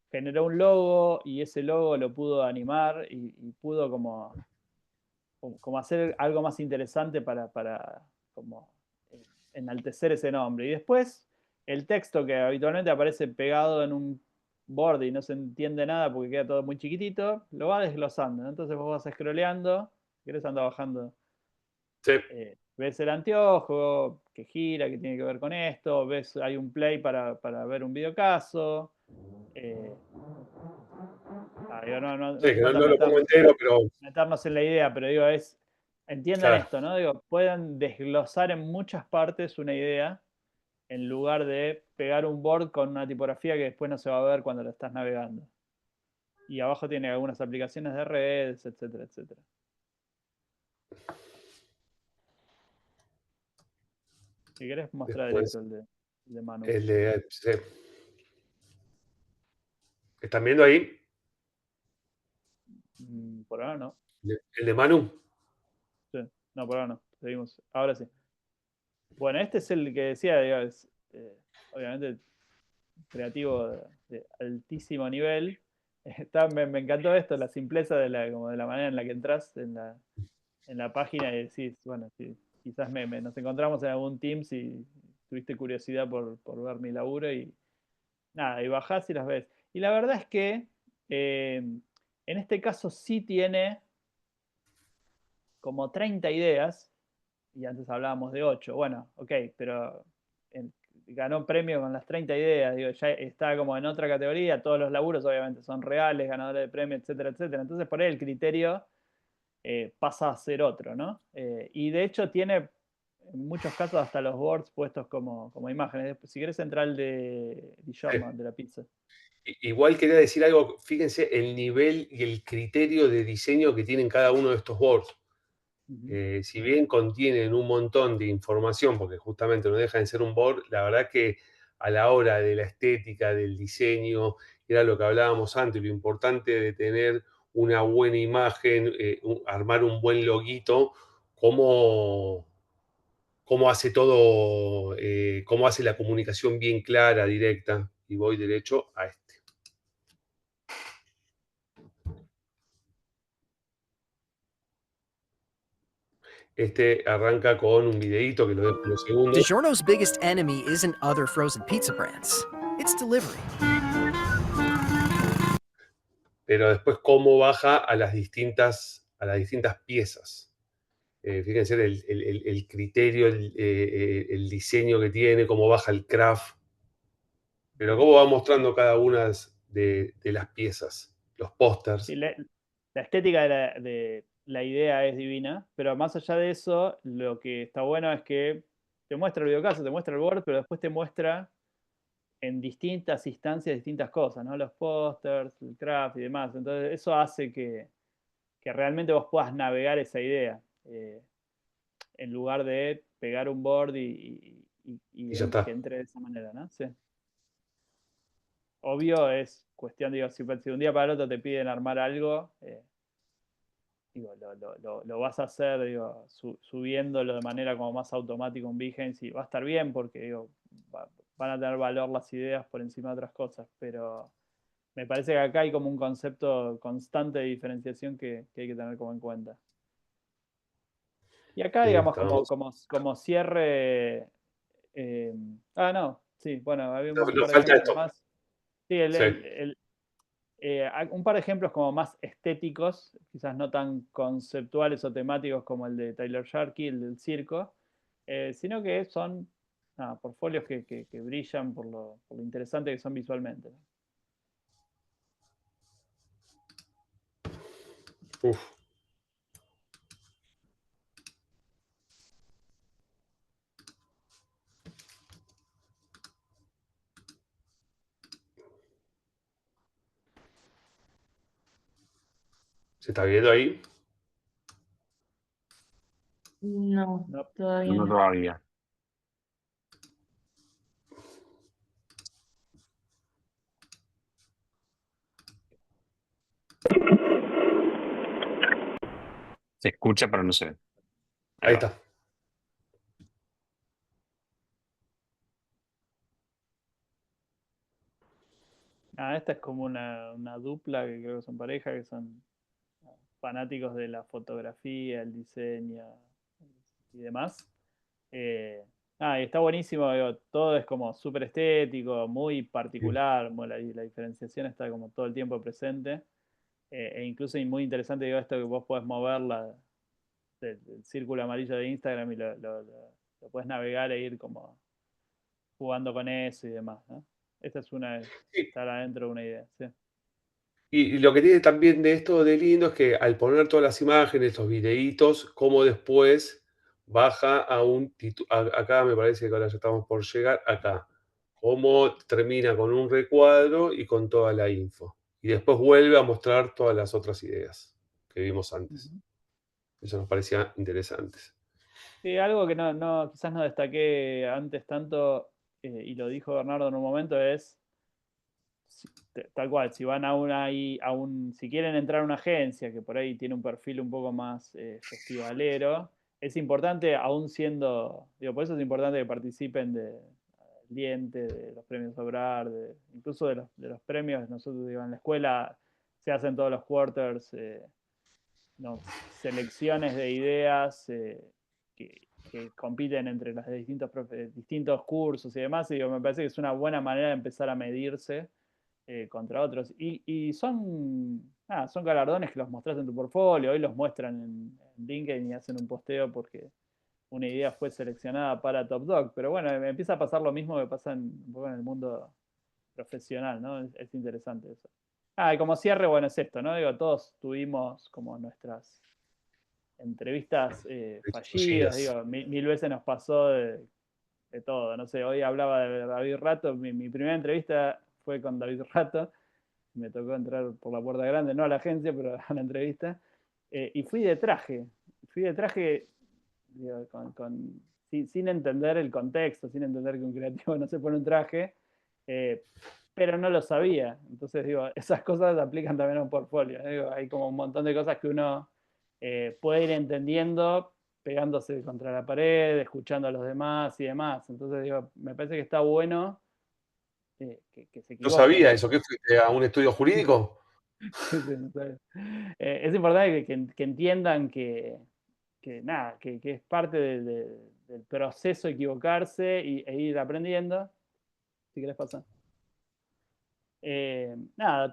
generó un logo y ese logo lo pudo animar y pudo como hacer algo más interesante para como enaltecer ese nombre. Y después, el texto que habitualmente aparece pegado en un board y no se entiende nada porque queda todo muy chiquitito, lo va desglosando, ¿no? Entonces vos vas scrolleando, si querés andar bajando. Sí. Ves el anteojo que gira, que tiene que ver con esto, ves hay un play para ver un videocaso. Digo, no Sí, hace que no, falta no lo pongo entero, pero meternos en la idea, pero digo, entiendan claro. esto, ¿no? Digo, pueden desglosar en muchas partes una idea en lugar de pegar un board con una tipografía que después no se va a ver cuando lo estás navegando. Y abajo tiene algunas aplicaciones de redes, etcétera, etcétera. Si querés mostrar Después, directo el de Manu. sí. ¿Están viendo ahí? Por ahora no. El de Manu. Sí. No, por ahora no. Seguimos. Ahora sí. Bueno, este es el que decía, digo, obviamente creativo de altísimo nivel. Me encantó esto, la simpleza como de la manera en la que entras en la página y decís, bueno, quizás nos encontramos en algún Teams y tuviste curiosidad por ver mi laburo y nada, y bajás y las ves. Y la verdad es que en este caso sí tiene como 30 ideas, y antes hablábamos de 8. Bueno, ok, pero ganó premio con las 30 ideas, digo, ya está como en otra categoría, todos los laburos obviamente son reales, ganadores de premio, etcétera, etcétera. Entonces por ahí el criterio pasa a ser otro, ¿no? Y de hecho tiene en muchos casos hasta los boards puestos como imágenes. Si querés entrar al de Dijon, de la pizza. Igual quería decir algo, fíjense el nivel y el criterio de diseño que tienen cada uno de estos boards. Si bien contienen un montón de información, porque justamente no dejan de ser un board, la verdad que a la hora de la estética, del diseño, era lo que hablábamos antes, lo importante de tener una buena imagen, armar un buen loguito, cómo hace todo, cómo hace la comunicación bien clara, directa, y voy derecho a este. Este arranca con un videíto que lo dejo unos segundos. DiGiorno's biggest enemy isn't other frozen pizza brands. It's delivery. Pero después cómo baja a las distintas piezas. Fíjense el criterio, el diseño que tiene, cómo baja el craft, pero cómo va mostrando cada una de las piezas, los pósters. Sí, la estética de la idea es divina, pero más allá de eso, lo que está bueno es que te muestra el videocaso, te muestra el board, pero después te muestra en distintas instancias distintas cosas, ¿no? Los pósters, el craft y demás. Entonces, eso hace que realmente vos puedas navegar esa idea, en lugar de pegar un board Y ya está. que entre de esa manera, ¿no? Sí. Obvio es cuestión, digo, si de un día para el otro te piden armar algo, digo, lo vas a hacer, digo, subiéndolo de manera como más automática un Behance y va a estar bien porque, digo, van a tener valor las ideas por encima de otras cosas, pero me parece que acá hay como un concepto constante de diferenciación que hay que tener como en cuenta. Y acá, digamos, como cierre... no, sí, bueno, había un Nos par de falta ejemplos esto. más. Sí, Sí. Un par de ejemplos como más estéticos, quizás no tan conceptuales o temáticos como el de Tyler Sharkey, el del circo, sino que son portfolios que brillan por lo interesante que son visualmente. Uf. ¿Se está viendo ahí? No, No, todavía No no. todavía. Se escucha, pero no se ve. Ahí Ahí va. está. esta es como una dupla que creo que son pareja, que son fanáticos de la fotografía, el diseño y demás. Y está buenísimo, digo, todo es como súper estético, muy particular, la diferenciación está como todo el tiempo presente. E incluso es muy interesante, digo, esto que vos podés mover del círculo amarillo de Instagram y lo puedes navegar e ir como jugando con eso y demás, ¿no? Esta es Sí. estar adentro de una idea, sí. Y lo que tiene también de esto de lindo es que al poner todas las imágenes, los videitos, como después baja a un acá me parece que ahora ya estamos por llegar acá, cómo termina con un recuadro y con toda la info. Y después vuelve a mostrar todas las otras ideas que vimos antes. Ujú. Eso nos parecía interesantes. Sí, algo que quizás no destaqué antes tanto, y lo dijo Bernardo en un momento, es tal cual, si van si quieren entrar a una agencia que por ahí tiene un perfil un poco más festivalero, es importante, aún siendo, digo, por eso es importante que participen del Diente, de los premios Obrar, incluso de los premios, nosotros digo, en la escuela se hacen todos los quarters, no, selecciones de ideas que compiten entre las de distintos cursos y demás, y digo, me parece que es una buena manera de empezar a medirse contra otros. Y son galardones que los mostrás en tu portfolio, hoy los muestran en LinkedIn y hacen un posteo porque una idea fue seleccionada para Top Dog. Pero bueno, me empieza a pasar lo mismo que pasa un poco en el mundo profesional, ¿no? Es interesante eso. Y como cierre, bueno, es esto, ¿no? Digo, todos tuvimos como nuestras entrevistas fallidas, Fallidas. digo, mil veces nos pasó de todo, no sé, hoy hablaba de David Rato, mi primera entrevista fue con David Rato, me tocó entrar por la puerta grande, no a la agencia, pero a la entrevista, y fui de traje digo, sin entender el contexto, sin entender que un creativo no se pone un traje, eh, pero no lo sabía. Entonces, digo, esas cosas aplican también a un portfolio. Digo, hay como un montón de cosas que uno puede ir entendiendo pegándose contra la pared, escuchando a los demás y demás. Entonces, digo, me parece que está bueno que se No equivoquen. sabía eso. ¿Qué fuiste a un estudio jurídico? Sí, no sé. Es importante que entiendan que es parte del proceso equivocarse e ir aprendiendo. Si querés pasar.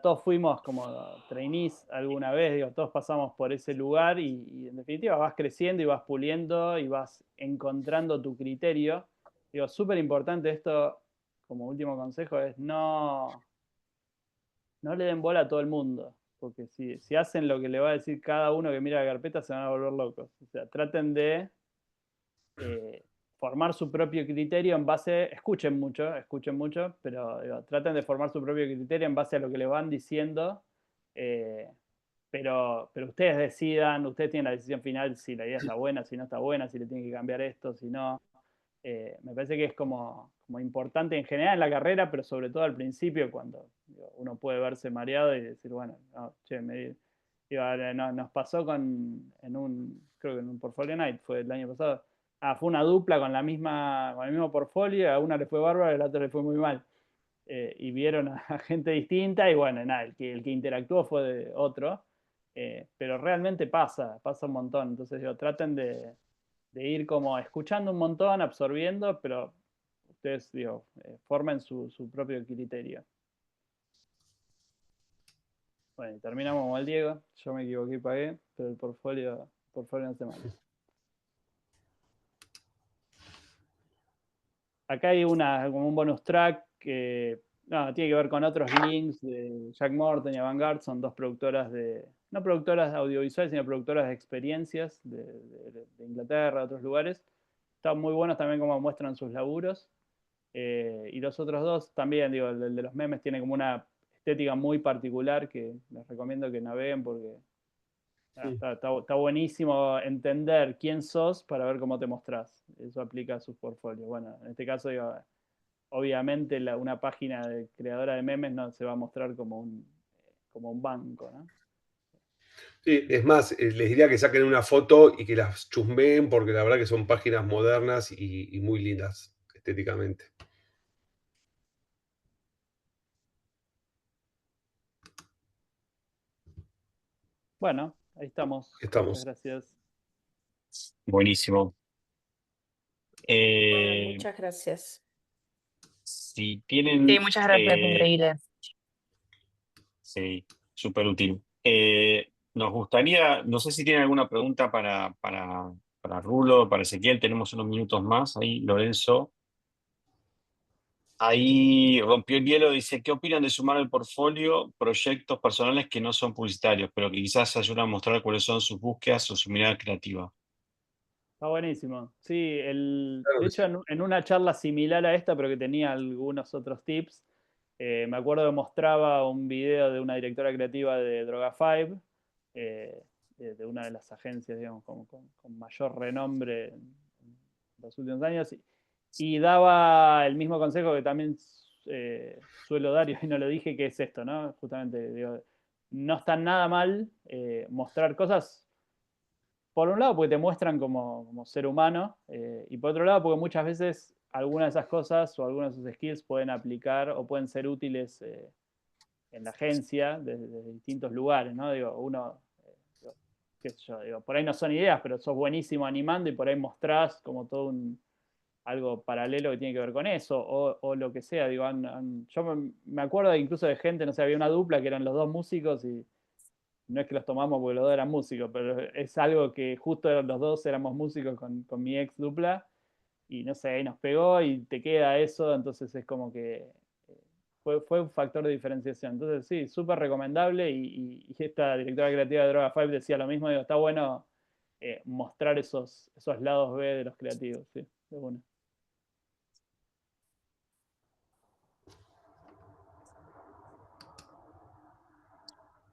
Todos fuimos como trainees alguna vez, digo, todos pasamos por ese lugar y en definitiva vas creciendo y vas puliendo y vas encontrando tu criterio. Digo, súper importante esto, como último consejo, es no le den bola a todo el mundo, porque si hacen lo que le va a decir cada uno que mira la carpeta, se van a volver locos. O sea, traten de eh, formar su propio criterio en base, escuchen mucho, pero digo, traten de formar su propio criterio en base a lo que le van diciendo, eh, pero ustedes decidan, ustedes tienen la decisión final si la idea está buena, si no está buena, si le tienen que cambiar esto, si no. Me parece que es como importante en general en la carrera, pero sobre todo al principio, cuando digo, uno puede verse mareado y decir, bueno, no, che, nos pasó creo que en un Portfolio Night, fue el año pasado. Fue una dupla con el mismo portfolio, a una le fue bárbaro, a la otra le fue muy mal. Y vieron a gente distinta y bueno, nada, el que interactuó fue de otro. Pero realmente pasa un montón. Entonces, traten de ir como escuchando un montón, absorbiendo, pero ustedes, digo, formen su propio criterio. Bueno, y terminamos como el Diego. Yo me equivoqué y pagué, pero el portfolio no se manda. Acá hay como un bonus track que tiene que ver con otros links de Jack Morton y Avantgarde. Son dos productoras no productoras audiovisuales, sino productoras de experiencias de Inglaterra, de otros lugares. Están muy buenos también como muestran sus laburos. Y los otros dos también, digo, el de los memes tiene como una estética muy particular que les recomiendo que naveguen porque está buenísimo entender quién sos para ver cómo te mostrás. Eso aplica a sus portfolios. Bueno, en este caso, digo, obviamente una página de creadora de memes no se va a mostrar como un banco, ¿no? Sí, es más, les diría que saquen una foto y que las chusmeen porque la verdad que son páginas modernas y muy lindas estéticamente. Bueno, ahí estamos. Muchas Estamos. gracias. Buenísimo. Bueno, Eh, muchas gracias. si Sí, tienen, muchas gracias, increíble. sí, súper útil. Nos gustaría, no sé si tienen alguna pregunta para Rulo, para Ezequiel, tenemos unos minutos más. Ahí, Lorenzo. Ahí rompió el hielo, dice, ¿qué opinan de sumar al portfolio proyectos personales que no son publicitarios, pero que quizás ayudan a mostrar cuáles son sus búsquedas o su mirada creativa? Está buenísimo. Sí, Claro de que hecho, sí. en una charla similar a esta, pero que tenía algunos otros tips, me acuerdo que mostraba un video de una directora creativa de Droga5, de una de las agencias, digamos, con mayor renombre en los últimos años, y daba el mismo consejo que también suelo dar, y hoy no lo dije, que es esto, ¿no? Justamente, digo, no está nada mal mostrar cosas por un lado porque te muestran como ser humano, y por otro lado porque muchas veces algunas de esas cosas o algunos de esos skills pueden aplicar o pueden ser útiles en la agencia desde distintos lugares, ¿no? Digo, digo, qué sé yo, digo, por ahí no son ideas, pero sos buenísimo animando y por ahí mostrás como todo algo paralelo que tiene que ver con eso, o lo que sea, digo, yo me acuerdo incluso de gente, no sé, había una dupla que eran los dos músicos y no es que los tomamos porque los dos eran músicos, pero es algo que justo los dos éramos músicos con mi ex dupla y no sé, y nos pegó y te queda eso, entonces es como que fue un factor de diferenciación. Entonces sí, súper recomendable y esta directora creativa de Droga 5 decía lo mismo, digo, está bueno mostrar esos lados B de los creativos, sí, de una.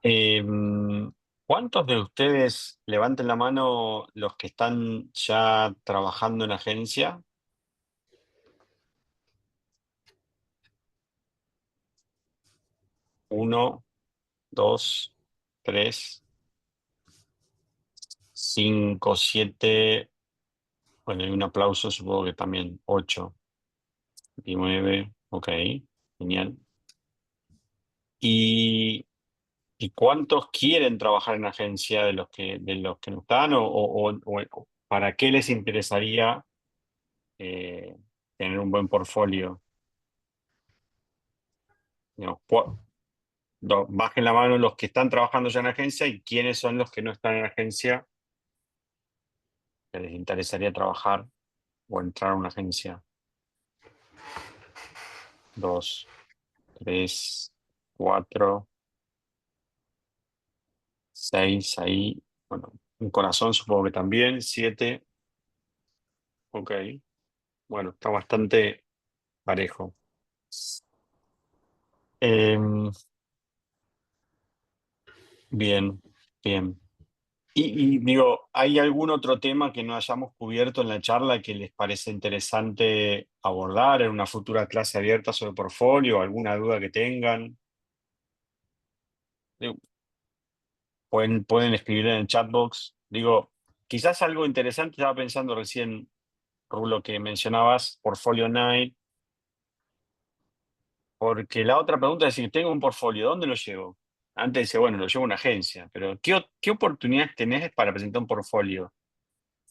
Eh, ¿Cuántos de ustedes, levanten la mano los que están ya trabajando en agencia? Uno, dos, tres, cinco, siete. Bueno, y un aplauso, supongo que también. 8 y 9. Ok, genial. ¿Y, y cuántos quieren trabajar en agencia de los que no están? ¿O para qué les interesaría eh, tener un buen portfolio? Digamos, bajen la mano los que están trabajando ya en agencia y quiénes son los que no están en agencia que les interesaría trabajar o entrar a una agencia. 2, 3, 4, 6 ahí. Bueno, un corazón supongo que también. 7. Ok. Bueno, está bastante parejo. Em, bien, bien. Y digo, ¿hay algún otro tema que no hayamos cubierto en la charla que les parece interesante abordar en una futura clase abierta sobre portfolio? ¿Alguna duda que tengan? Digo, pueden escribir en el chat box. Digo, quizás algo interesante, estaba pensando recién, Rulo, que mencionabas Portfolio Night, porque la otra pregunta es si tengo un portfolio, ¿dónde lo llevo? Antes dice, bueno, lo llevo a una agencia, pero ¿qué oportunidades tenés para presentar un portfolio?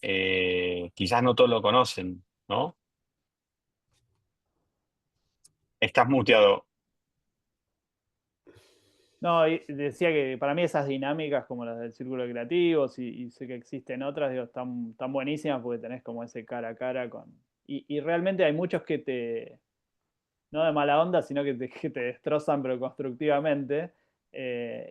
Quizás no todos lo conocen, ¿no? Estás muteado. No, y decía que para mí esas dinámicas como las del círculo de creativos y sé que existen otras, digo, están buenísimas porque tenés como ese cara a cara con... Y realmente hay muchos que no de mala onda, sino que te destrozan, pero constructivamente.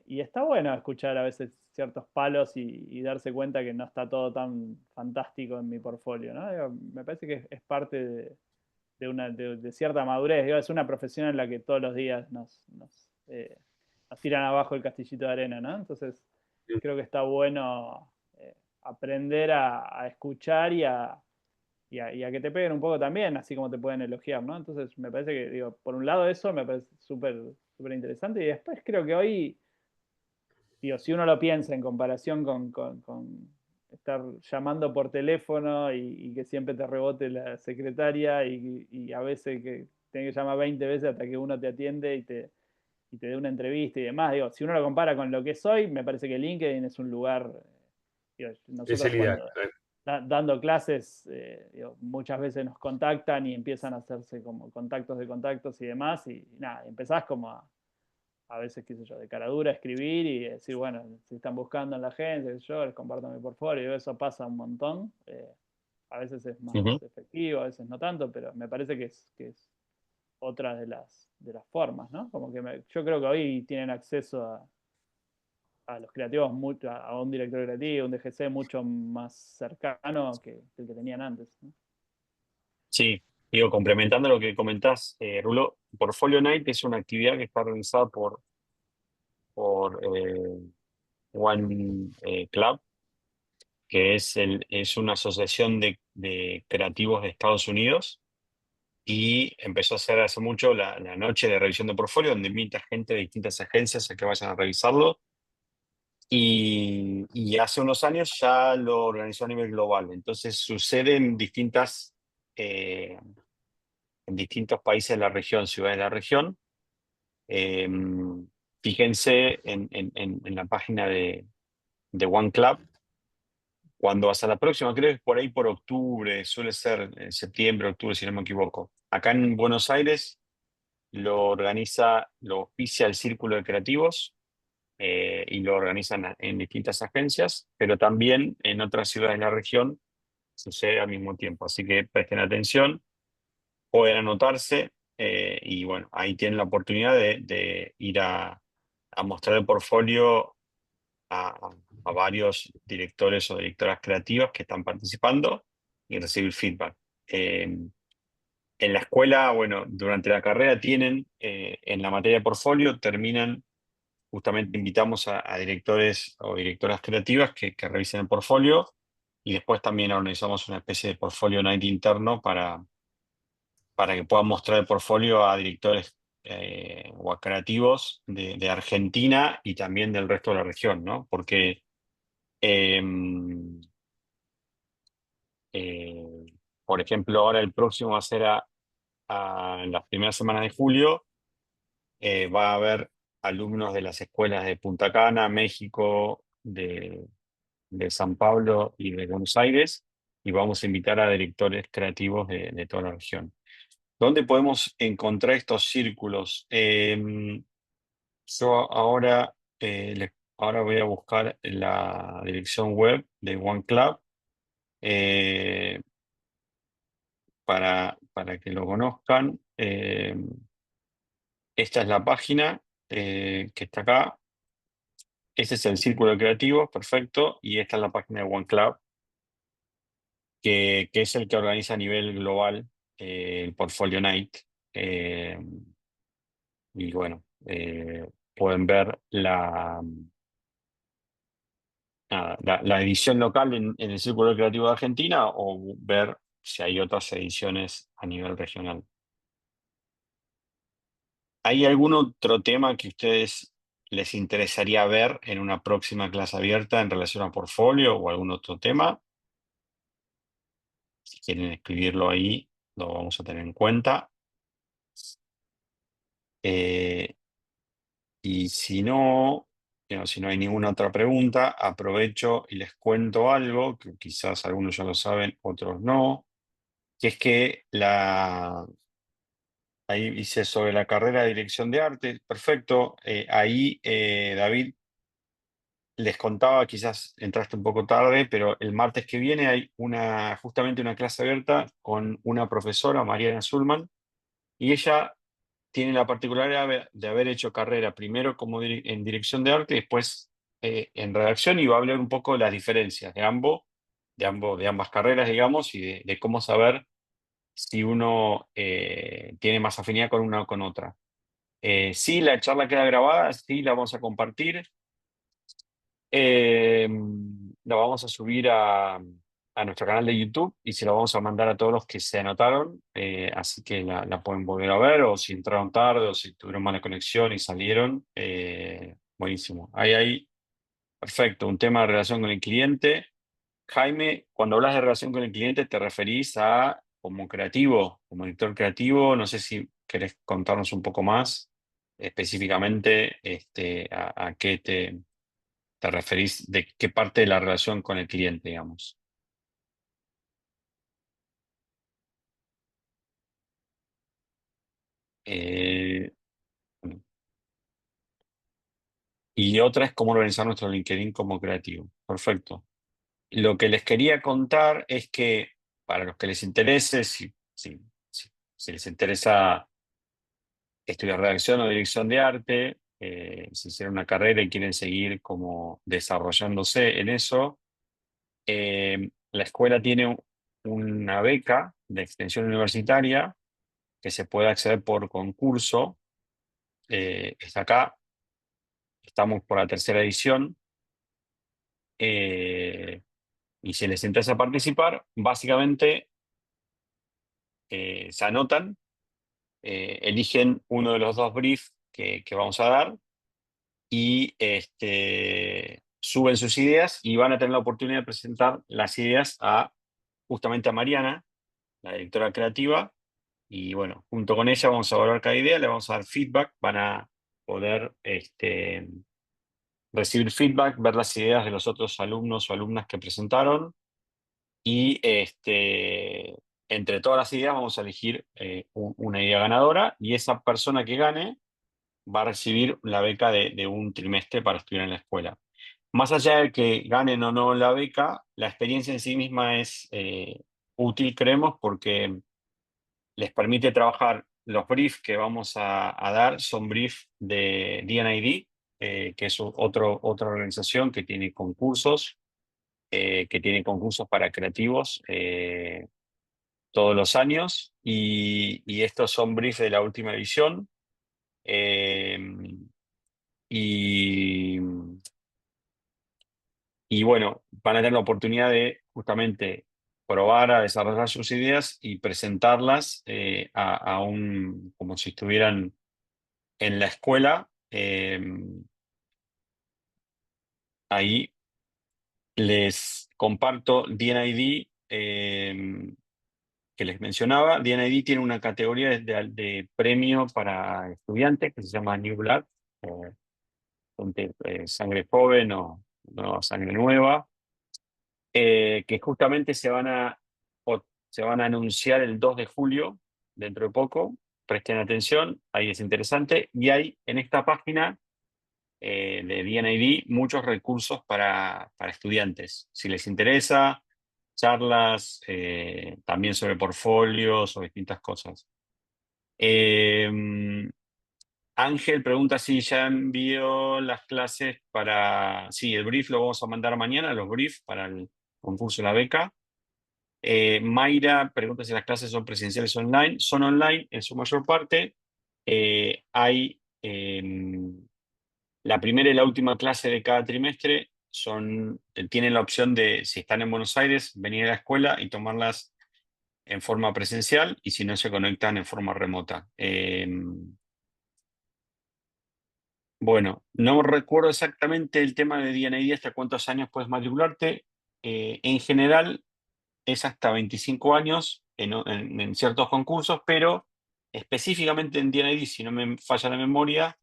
Y está bueno escuchar a veces ciertos palos y darse cuenta que no está todo tan fantástico en mi portfolio, ¿no? Digo, me parece que es parte de cierta madurez. Digo, es una profesión en la que todos los días nos tiran abajo el castillito de arena, ¿no? Entonces, creo que está bueno aprender a escuchar y a que te peguen un poco también, así como te pueden elogiar, ¿no? Entonces, me parece que, digo, por un lado eso me parece súper súper interesante y después creo que hoy, digo, si uno lo piensa en comparación con estar llamando por teléfono y que siempre te rebote la secretaria y a veces que tenés que llamar 20 veces hasta que uno te atiende y te dé una entrevista y demás, digo, si uno lo compara con lo que es hoy, me parece que LinkedIn es un lugar, digo, Es nosotros el ideal. cuando dando clases, digo, muchas veces nos contactan y empiezan a hacerse como contactos de contactos y demás, y nada, empezás como a veces, qué sé yo, de cara dura a escribir y decir, bueno, si están buscando en la agencia, qué sé yo, les comparto mi portfolio, y eso pasa un montón. A veces es más Ujú. efectivo, a veces no tanto, pero me parece que es otra de las formas, ¿no? Como que yo creo que hoy tienen acceso a los creativos, a un director creativo, un DGC mucho más cercano que el que tenían antes, ¿no? Sí, digo, complementando lo que comentás, Rulo, Portfolio Night es una actividad que está organizada por One Club, que es una asociación de creativos de Estados Unidos, y empezó a hacer hace mucho la noche de revisión de portfolio, donde invita gente de distintas agencias a que vayan a revisarlo. Y hace unos años ya lo organizó a nivel global. Entonces sucede eh, en distintos países de la región, ciudades de la región. Eh, Fíjense en la página de One Club. Cuando hasta la próxima, creo que es por ahí por octubre, suele ser en septiembre, octubre, si no me equivoco. Acá en Buenos Aires lo auspicia el Círculo de Creativos, y lo organizan en distintas agencias, pero también en otras ciudades de la región sucede al mismo tiempo. Así que presten atención, pueden anotarse, y bueno, ahí tienen la oportunidad de ir a mostrar el portfolio a varios directores o directoras creativas que están participando y recibir feedback. En la escuela, bueno, durante la carrera tienen, en la materia de portfolio, terminan, justamente invitamos a directores o directoras creativas que revisen el portfolio, y después también organizamos una especie de portfolio night interno para que puedan mostrar el portfolio a directores o a creativos de Argentina y también del resto de la región, ¿no? Porque eh, eh, por ejemplo, ahora el próximo va a ser en las primeras semanas de julio. Va a haber alumnos de las escuelas de Punta Cana, México, de San Pablo y de Buenos Aires, y vamos a invitar a directores creativos de toda la región. ¿Dónde podemos encontrar estos círculos? Yo ahora voy a buscar la dirección web de One Club, eh, para que lo conozcan. Esta es la página que está acá. Este es el círculo creativo, perfecto. Y esta es la página de One Club, que es el que organiza a nivel global el Portfolio Night. Eh, y bueno, pueden ver la edición local en el Círculo Creativo de Argentina, o ver si hay otras ediciones a nivel regional. ¿Hay algún otro tema que a ustedes les interesaría ver en una próxima clase abierta en relación a portfolio, o algún otro tema? Si quieren escribirlo ahí, lo vamos a tener en cuenta. Eh, y si no hay ninguna otra pregunta, aprovecho y les cuento algo que quizás algunos ya lo saben, otros no, que es que Ahí hice sobre la carrera de dirección de arte, perfecto. Ahí, David, les contaba, quizás entraste un poco tarde, pero el martes que viene hay justamente una clase abierta con una profesora, Mariana Zulman, y ella tiene la particularidad de haber hecho carrera primero como en dirección de arte y después en redacción, y va a hablar un poco de las diferencias de ambas carreras, digamos, y de cómo saber si uno tiene más afinidad con una o con otra. Sí, la charla queda grabada, sí, la vamos a compartir. Eh, la vamos a subir a nuestro canal de YouTube y se la vamos a mandar a todos los que se anotaron, así que la pueden volver a ver, o si entraron tarde o si tuvieron mala conexión y salieron. Buenísimo. Ahí, perfecto, un tema de relación con el cliente. Jaime, cuando hablas de relación con el cliente, ¿te referís a como creativo, como director creativo? No sé si querés contarnos un poco más específicamente a qué te referís, de qué parte de la relación con el cliente, digamos. Eh, y otra es cómo organizar nuestro LinkedIn como creativo. Perfecto. Lo que les quería contar es que para los que les interese, si les interesa estudiar redacción o dirección de arte, si hicieron una carrera y quieren seguir como desarrollándose en eso, la escuela tiene una beca de extensión universitaria que se puede acceder por concurso. Está acá, estamos por la tercera edición. Y si les interesa participar, básicamente se anotan, eligen uno de los dos briefs que vamos a dar y suben sus ideas y van a tener la oportunidad de presentar las ideas justamente a Mariana, la directora creativa, y bueno, junto con ella vamos a evaluar cada idea, le vamos a dar feedback, van a poder recibir feedback, ver las ideas de los otros alumnos o alumnas que presentaron, y entre todas las ideas vamos a elegir una idea ganadora, y esa persona que gane va a recibir la beca de un trimestre para estudiar en la escuela. Más allá de que ganen o no la beca, la experiencia en sí misma es útil, creemos, porque les permite trabajar. Los briefs que vamos a dar son briefs de DNID, que es otra organización que tiene concursos para creativos todos los años, y estos son briefs de la última edición. Eh, y, y bueno, van a tener la oportunidad de justamente probar a desarrollar sus ideas y presentarlas como si estuvieran en la escuela. Ahí les comparto DNID, que les mencionaba. DNID tiene una categoría de premio para estudiantes que se llama New Blood, sangre joven o sangre nueva, que justamente se van a anunciar el 2 de julio, dentro de poco. Presten atención, ahí es interesante. Y hay en esta página de DNID muchos recursos para estudiantes. Si les interesa, charlas, también sobre portfolios o distintas cosas. Ángel pregunta si ya envió las clases para... Sí, el brief lo vamos a mandar mañana, los briefs para el concurso de la beca. Mayra pregunta si las clases son presenciales o online. Son online en su mayor parte. Hay la primera y la última clase de cada trimestre tienen la opción de, si están en Buenos Aires, venir a la escuela y tomarlas en forma presencial, y si no, se conectan en forma remota. Bueno, no recuerdo exactamente el tema de DNID, hasta cuántos años puedes matricularte. En general es hasta 25 años en ciertos concursos, pero específicamente en DNID, si no me falla la memoria,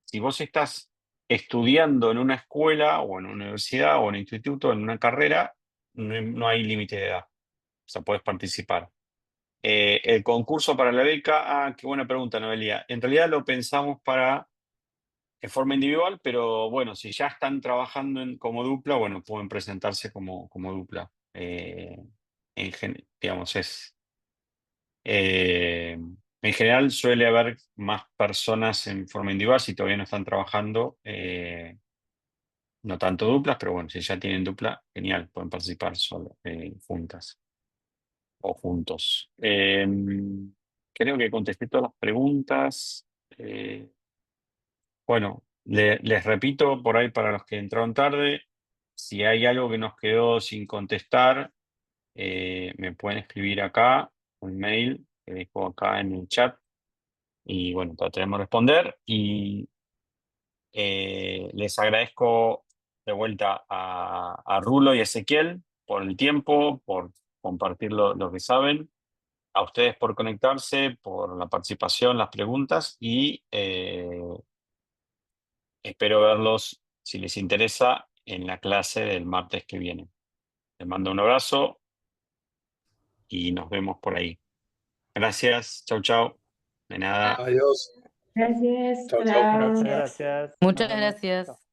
si vos estás estudiando en una escuela o en una universidad o en un instituto, en una carrera, no hay límite de edad. O sea, puedes participar. El concurso para la beca, qué buena pregunta, Noelia. En realidad lo pensamos en forma individual, pero bueno, si ya están trabajando como dupla, bueno, pueden presentarse como dupla. Digamos, en general suele haber más personas en forma individual si todavía no están trabajando, no tanto duplas, pero bueno, si ya tienen dupla, genial, pueden participar solo, juntas o juntos. Creo que contesté todas las preguntas. Bueno, les repito por ahí para los que entraron tarde, si hay algo que nos quedó sin contestar, me pueden escribir acá, un mail que dejo acá en el chat y bueno, trataremos de responder y les agradezco de vuelta a Rulo y a Ezequiel por el tiempo, por compartir lo que saben, a ustedes por conectarse, por la participación, las preguntas y espero verlos, si les interesa, en la clase del martes que viene. Les mando un abrazo y nos vemos por ahí. Gracias, chau, chau. De nada. Adiós. Gracias. Chau, chau. Hola. Gracias. Muchas Nos vemos. gracias. Chao.